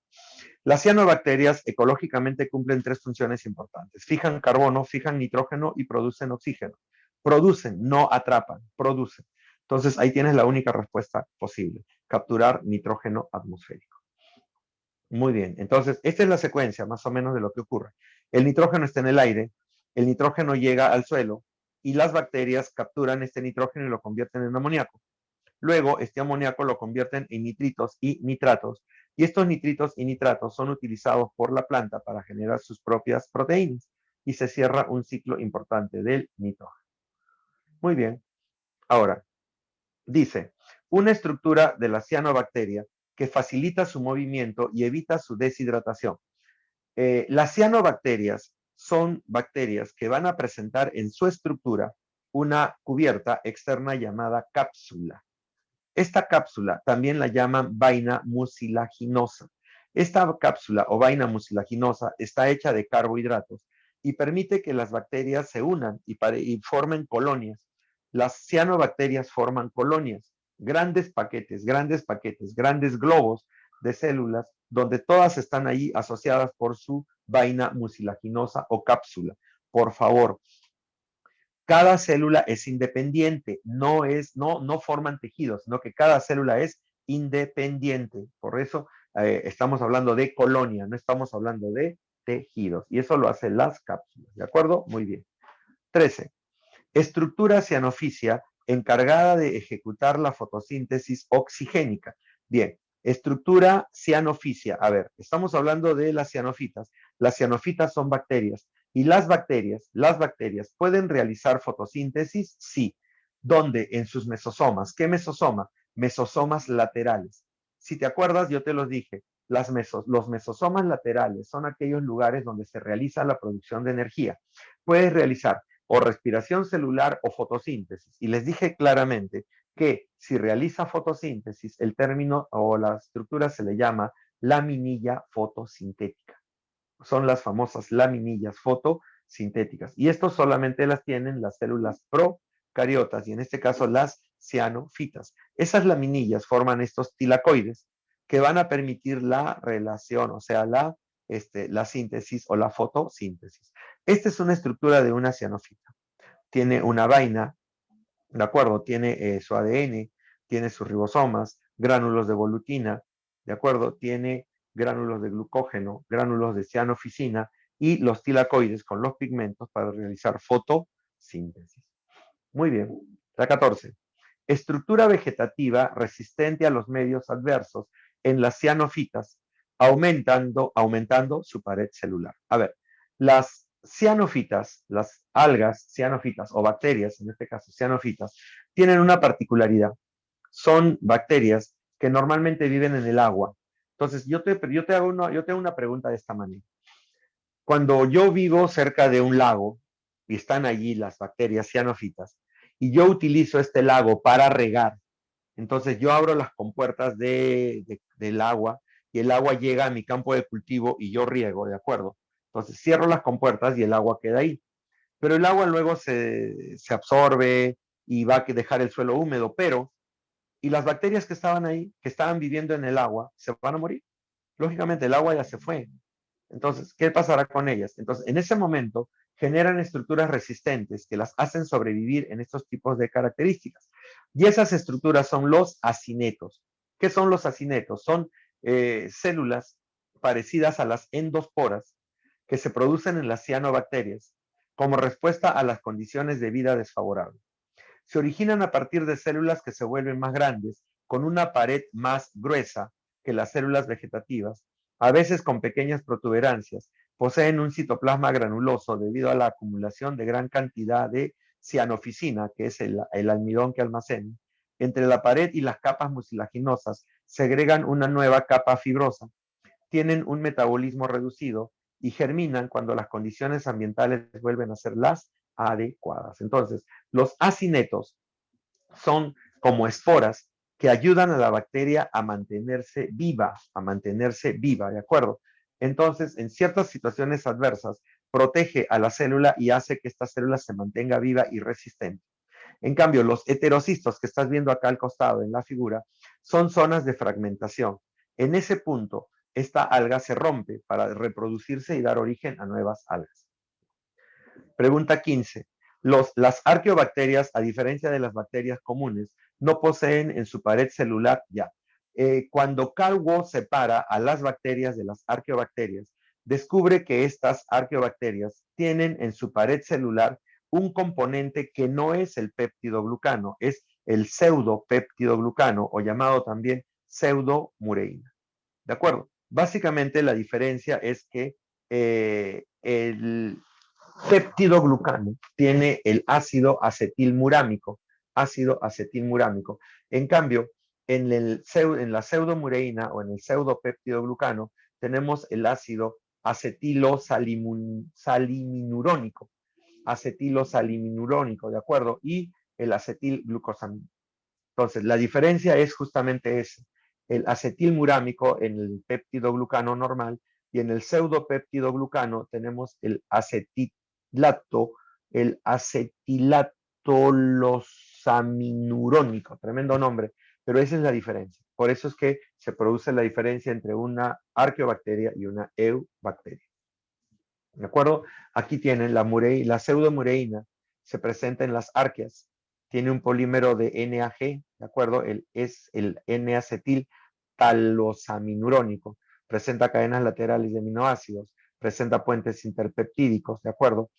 Las cianobacterias ecológicamente cumplen 3 funciones importantes. Fijan carbono, fijan nitrógeno y producen oxígeno. Producen, no atrapan, producen. Entonces, ahí tienes la única respuesta posible. Capturar nitrógeno atmosférico. Muy bien, entonces, esta es la secuencia más o menos de lo que ocurre. El nitrógeno está en el aire, el nitrógeno llega al suelo y las bacterias capturan este nitrógeno y lo convierten en amoníaco. Luego, este amoníaco lo convierten en nitritos y nitratos. Y estos nitritos y nitratos son utilizados por la planta para generar sus propias proteínas. Y se cierra un ciclo importante del nitrógeno. Muy bien. Ahora, dice, una estructura de la cianobacteria que facilita su movimiento y evita su deshidratación. Las cianobacterias son bacterias que van a presentar en su estructura una cubierta externa llamada cápsula. Esta cápsula también la llaman vaina mucilaginosa. Esta cápsula o vaina mucilaginosa está hecha de carbohidratos y permite que las bacterias se unan y formen colonias. Las cianobacterias forman colonias. grandes paquetes, grandes globos de células, donde todas están ahí asociadas por su vaina mucilaginosa o cápsula. Por favor, cada célula es independiente, no forman tejidos, sino que cada célula es independiente. Por eso estamos hablando de colonia, no estamos hablando de tejidos. Y eso lo hacen las cápsulas, ¿de acuerdo? Muy bien. 13. Estructura cianofísia encargada de ejecutar la fotosíntesis oxigénica. Bien, estructura cianofísia. A ver, estamos hablando de las cianofitas. Las cianofitas son bacterias. Y las bacterias pueden realizar fotosíntesis, sí. ¿Dónde? En sus mesosomas. ¿Qué mesosoma? Mesosomas laterales. Si te acuerdas, yo te los dije. Los mesosomas laterales son aquellos lugares donde se realiza la producción de energía. Puedes realizar o respiración celular o fotosíntesis. Y les dije claramente que si realiza fotosíntesis, el término o la estructura se le llama laminilla fotosintética. Son las famosas laminillas fotosintéticas. Y esto solamente las tienen las células procariotas, y en este caso las cianofitas. Esas laminillas forman estos tilacoides que van a permitir la relación, o sea, la síntesis o la fotosíntesis. Esta es una estructura de una cianofita. Tiene una vaina, ¿de acuerdo? Tiene su ADN, tiene sus ribosomas, gránulos de volutina, ¿de acuerdo? Tiene gránulos de glucógeno, gránulos de cianoficina y los tilacoides con los pigmentos para realizar fotosíntesis. Muy bien. La 14. Estructura vegetativa resistente a los medios adversos en las cianofitas, aumentando su pared celular. A ver, las cianofitas, las algas cianofitas o bacterias, en este caso cianofitas, tienen una particularidad. Son bacterias que normalmente viven en el agua. Entonces, yo te hago una pregunta de esta manera. Cuando yo vivo cerca de un lago y están allí las bacterias cianofitas, y yo utilizo este lago para regar, entonces yo abro las compuertas del agua y el agua llega a mi campo de cultivo y yo riego, ¿de acuerdo? Entonces cierro las compuertas y el agua queda ahí. Pero el agua luego se absorbe y va a dejar el suelo húmedo, y las bacterias que estaban ahí, que estaban viviendo en el agua, se van a morir. Lógicamente el agua ya se fue. Entonces, ¿qué pasará con ellas? Entonces, en ese momento generan estructuras resistentes que las hacen sobrevivir en estos tipos de características. Y esas estructuras son los acinetos. ¿Qué son los acinetos? Son células parecidas a las endosporas que se producen en las cianobacterias como respuesta a las condiciones de vida desfavorables. Se originan a partir de células que se vuelven más grandes, con una pared más gruesa que las células vegetativas, a veces con pequeñas protuberancias. Poseen un citoplasma granuloso debido a la acumulación de gran cantidad de cianoficina, que es el almidón que almacena. Entre la pared y las capas mucilaginosas segregan una nueva capa fibrosa. Tienen un metabolismo reducido y germinan cuando las condiciones ambientales vuelven a ser las adecuadas. Entonces, los acinetos son como esporas que ayudan a la bacteria a mantenerse viva, ¿de acuerdo? Entonces, en ciertas situaciones adversas, protege a la célula y hace que esta célula se mantenga viva y resistente. En cambio, los heterocistos que estás viendo acá al costado en la figura son zonas de fragmentación. En ese punto, esta alga se rompe para reproducirse y dar origen a nuevas algas. Pregunta 15. Las arqueobacterias, a diferencia de las bacterias comunes, no poseen en su pared celular ya. Cuando Carl Woese separa a las bacterias de las arqueobacterias, descubre que estas arqueobacterias tienen en su pared celular un componente que no es el peptidoglucano, es el pseudopeptidoglucano o llamado también pseudomureína. ¿De acuerdo? Básicamente la diferencia es que el peptidoglucano tiene el ácido acetilmurámico. En cambio, en la pseudomureína o en el pseudopeptidoglucano tenemos el ácido acetilosalinurónico, ¿de acuerdo? Y el acetilglucosamino. Entonces, la diferencia es justamente esa. El acetilmurámico en el peptidoglucano normal y en el pseudopeptidoglucano tenemos el acetilatolosaminúronico, tremendo nombre, Pero esa es la diferencia. Por eso es que se produce la diferencia entre una arqueobacteria y una eubacteria. ¿De acuerdo? Aquí tienen la pseudomureína, se presenta en las arqueas, tiene un polímero de NAG, ¿de acuerdo? Es el N-acetil talosaminurónico, presenta cadenas laterales de aminoácidos, presenta puentes interpeptídicos, ¿de acuerdo?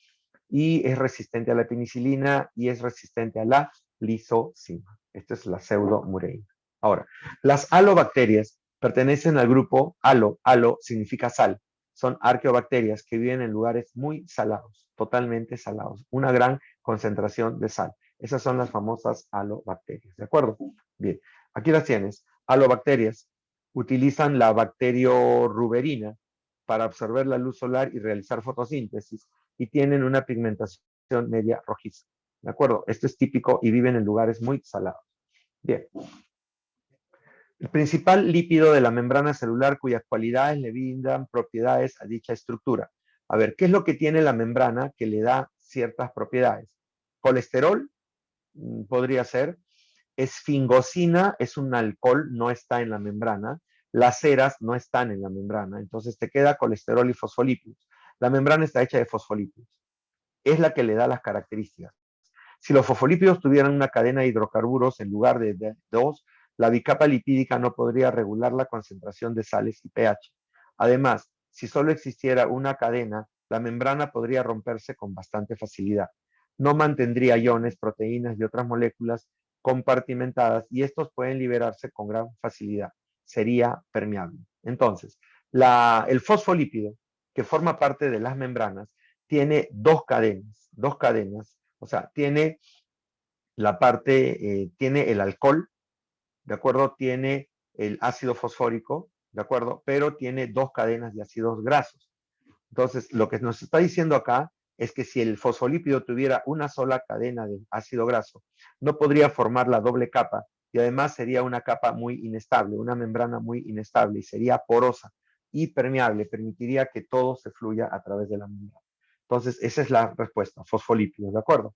Y es resistente a la penicilina y es resistente a la lisocima. Esta es la pseudomureína. Ahora, las halobacterias pertenecen al grupo halo. Halo significa sal. Son arqueobacterias que viven en lugares muy salados, totalmente salados, una gran concentración de sal. Esas son las famosas halobacterias, ¿de acuerdo? Bien, aquí las tienes. Halobacterias utilizan la bacterioruberina para absorber la luz solar y realizar fotosíntesis y tienen una pigmentación media rojiza, ¿de acuerdo? Esto es típico y viven en lugares muy salados. Bien. El principal lípido de la membrana celular cuyas cualidades le brindan propiedades a dicha estructura. A ver, ¿qué es lo que tiene la membrana que le da ciertas propiedades? Colesterol, podría ser. Esfingosina es un alcohol, no está en la membrana. Las ceras no están en la membrana, entonces te queda colesterol y fosfolípidos. La membrana está hecha de fosfolípidos. Es la que le da las características. Si los fosfolípidos tuvieran una cadena de hidrocarburos en lugar de dos, la bicapa lipídica no podría regular la concentración de sales y pH. Además, si solo existiera una cadena, la membrana podría romperse con bastante facilidad. No mantendría iones, proteínas y otras moléculas compartimentadas y estos pueden liberarse con gran facilidad. Sería permeable. Entonces, el fosfolípido, que forma parte de las membranas, tiene dos cadenas, o sea, tiene la parte, tiene el alcohol, ¿de acuerdo? Tiene el ácido fosfórico, ¿de acuerdo? Pero tiene dos cadenas de ácidos grasos. Entonces, lo que nos está diciendo acá es que si el fosfolípido tuviera una sola cadena de ácido graso, no podría formar la doble capa y además sería una capa muy inestable, una membrana muy inestable y sería porosa y permeable, permitiría que todo se fluya a través de la membrana. Entonces, esa es la respuesta, fosfolípidos, ¿de acuerdo?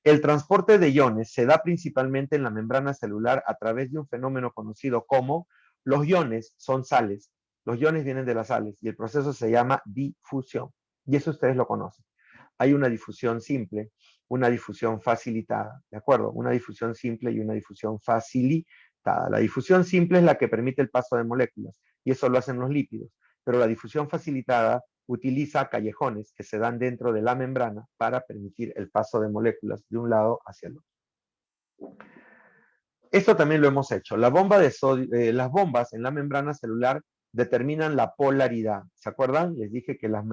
El transporte de iones se da principalmente en la membrana celular a través de un fenómeno conocido como los iones son sales. Los iones vienen de las sales y el proceso se llama difusión. Y eso ustedes lo conocen. Hay una difusión simple, una difusión facilitada, ¿de acuerdo? Una difusión simple y una difusión facilitada. La difusión simple es la que permite el paso de moléculas y eso lo hacen los lípidos. Pero la difusión facilitada utiliza callejones que se dan dentro de la membrana para permitir el paso de moléculas de un lado hacia el otro. Esto también lo hemos hecho. Las bombas en la membrana celular determinan la polaridad. ¿Se acuerdan? Les dije que las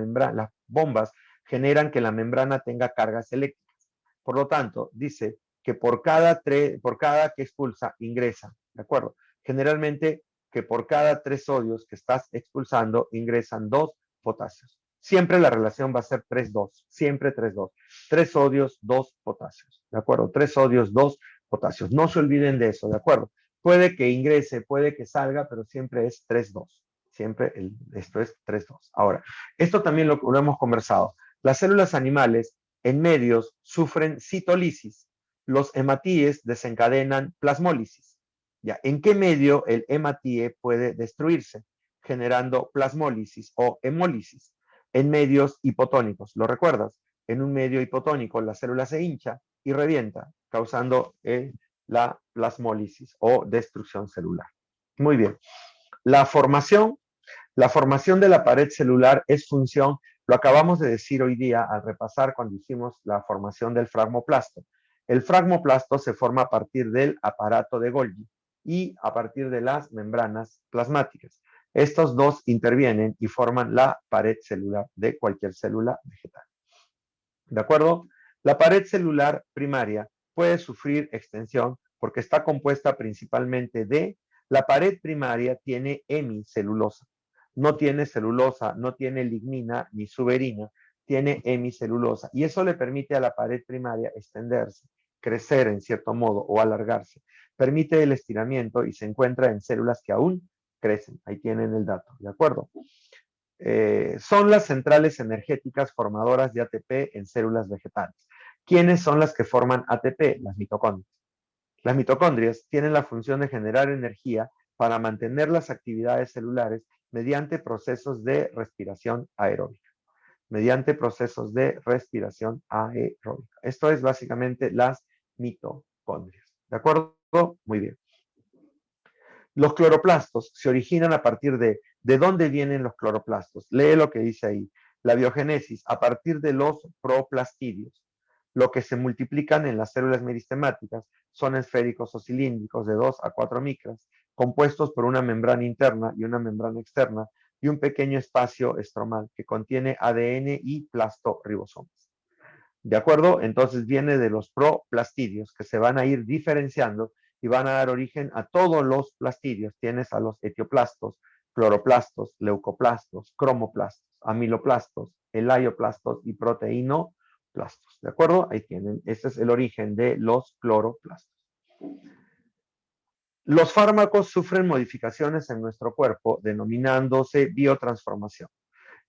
bombas generan que la membrana tenga cargas eléctricas. Por lo tanto, dice que por cada que expulsa, ingresa. ¿De acuerdo? Generalmente que por cada 3 sodios que estás expulsando, ingresan 2 potasios. Siempre la relación va a ser 3-2, siempre 3-2. 3 sodios, 2 potasios, ¿de acuerdo? 3 sodios, 2 potasios. No se olviden de eso, ¿de acuerdo? Puede que ingrese, puede que salga, pero siempre es 3-2. Siempre esto es 3-2. Ahora, esto también lo hemos conversado. Las células animales en medios sufren citolisis. Los hematíes desencadenan plasmólisis. ¿Ya? ¿En qué medio el hematíe puede destruirse? Generando plasmólisis o hemólisis en medios hipotónicos. ¿Lo recuerdas? En un medio hipotónico la célula se hincha y revienta, causando la plasmólisis o destrucción celular. Muy bien. La formación de la pared celular es función, lo acabamos de decir hoy día al repasar cuando hicimos la formación del fragmoplasto. El fragmoplasto se forma a partir del aparato de Golgi y a partir de las membranas plasmáticas. Estos dos intervienen y forman la pared celular de cualquier célula vegetal. ¿De acuerdo? La pared celular primaria puede sufrir extensión porque está compuesta principalmente de la pared primaria tiene hemicelulosa. No tiene celulosa, no tiene lignina ni suberina, tiene hemicelulosa. Y eso le permite a la pared primaria extenderse, crecer en cierto modo o alargarse. Permite el estiramiento y se encuentra en células que aún crecen. Ahí tienen el dato, ¿de acuerdo? Son las centrales energéticas formadoras de ATP en células vegetales. ¿Quiénes son las que forman ATP? Las mitocondrias. Las mitocondrias tienen la función de generar energía para mantener las actividades celulares mediante procesos de respiración aeróbica. Mediante procesos de respiración aeróbica. Esto es básicamente las mitocondrias. ¿De acuerdo? Muy bien. Los cloroplastos se originan a partir ¿de dónde vienen los cloroplastos? Lee lo que dice ahí. La biogénesis, a partir de los proplastidios. Lo que se multiplican en las células meristemáticas son esféricos o cilíndricos de 2 a 4 micras, compuestos por una membrana interna y una membrana externa y un pequeño espacio estromal que contiene ADN y plastoribosomas. ¿De acuerdo? Entonces viene de los proplastidios que se van a ir diferenciando y van a dar origen a todos los plastidios. Tienes a los etioplastos, cloroplastos, leucoplastos, cromoplastos, amiloplastos, elaioplastos y proteinoplastos. ¿De acuerdo? Ahí tienen. Este es el origen de los cloroplastos. Los fármacos sufren modificaciones en nuestro cuerpo, denominándose biotransformación.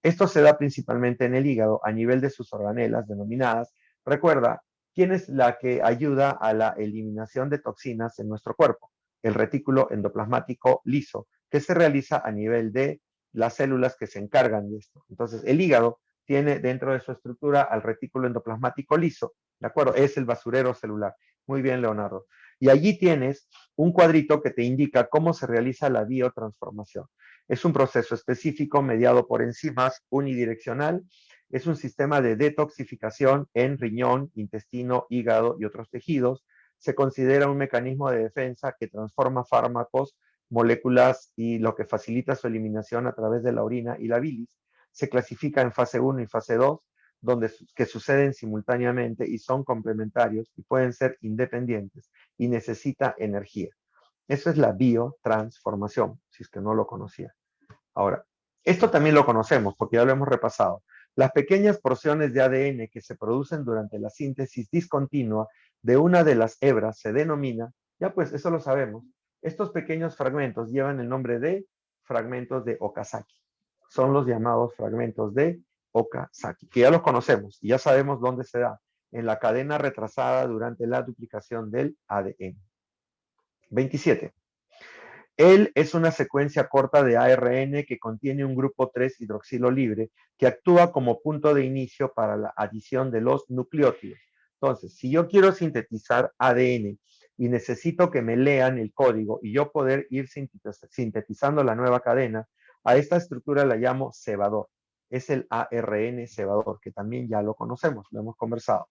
Esto se da principalmente en el hígado a nivel de sus organelas denominadas. Recuerda, ¿quién es la que ayuda a la eliminación de toxinas en nuestro cuerpo? El retículo endoplasmático liso, que se realiza a nivel de las células que se encargan de esto. Entonces, el hígado tiene dentro de su estructura al retículo endoplasmático liso, ¿de acuerdo? Es el basurero celular. Muy bien, Leonardo. Y allí tienes un cuadrito que te indica cómo se realiza la biotransformación. Es un proceso específico mediado por enzimas unidireccional. Es un sistema de detoxificación en riñón, intestino, hígado y otros tejidos. Se considera un mecanismo de defensa que transforma fármacos, moléculas y lo que facilita su eliminación a través de la orina y la bilis. Se clasifica en fase 1 y fase 2, que suceden simultáneamente y son complementarios y pueden ser independientes y necesita energía. Eso es la biotransformación, si es que no lo conocía. Ahora, esto también lo conocemos porque ya lo hemos repasado. Las pequeñas porciones de ADN que se producen durante la síntesis discontinua de una de las hebras se denomina, ya pues eso lo sabemos, estos pequeños fragmentos llevan el nombre de fragmentos de Okazaki. Son los llamados fragmentos de Okazaki, que ya los conocemos y ya sabemos dónde se da, en la cadena retrasada durante la duplicación del ADN. 27. Él es una secuencia corta de ARN que contiene un grupo 3 hidroxilo libre que actúa como punto de inicio para la adición de los nucleótidos. Entonces, si yo quiero sintetizar ADN y necesito que me lean el código y yo poder ir sintetizando la nueva cadena, a esta estructura la llamo cebador. Es el ARN cebador, que también ya lo conocemos, lo hemos conversado.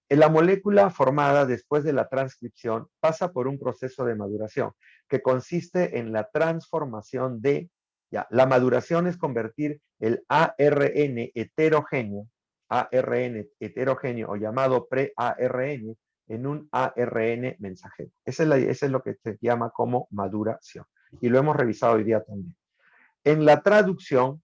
La molécula formada después de la transcripción pasa por un proceso de maduración que consiste en la transformación de, la maduración es convertir el ARN heterogéneo o llamado pre-ARN en un ARN mensajero. Eso es lo que se llama como maduración. Y lo hemos revisado hoy día también. En la traducción,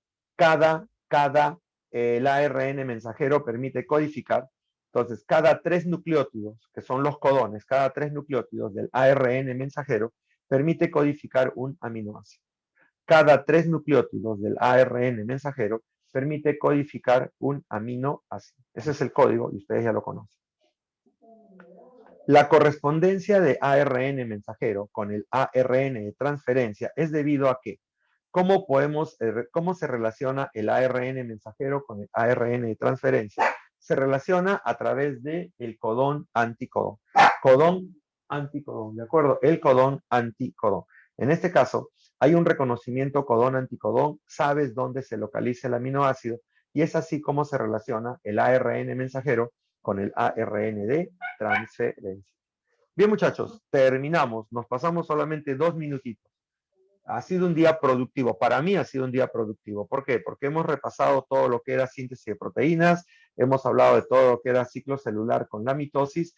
el ARN mensajero permite codificar. Entonces, cada 3 nucleótidos, que son los codones, cada 3 nucleótidos del ARN mensajero, permite codificar un aminoácido. Cada 3 nucleótidos del ARN mensajero permite codificar un aminoácido. Ese es el código y ustedes ya lo conocen. La correspondencia de ARN mensajero con el ARN de transferencia es debido a que, ¿cómo se relaciona el ARN mensajero con el ARN de transferencia? Se relaciona a través del codón anticodón. Codón anticodón, ¿de acuerdo? El codón anticodón. En este caso, hay un reconocimiento codón-anticodón, sabes dónde se localiza el aminoácido y es así como se relaciona el ARN mensajero con el ARN de transferencia. Bien, muchachos, terminamos. Nos pasamos solamente 2 minutitos. Ha sido un día productivo. Para mí ha sido un día productivo. ¿Por qué? Porque hemos repasado todo lo que era síntesis de proteínas, hemos hablado de todo lo que era ciclo celular con la mitosis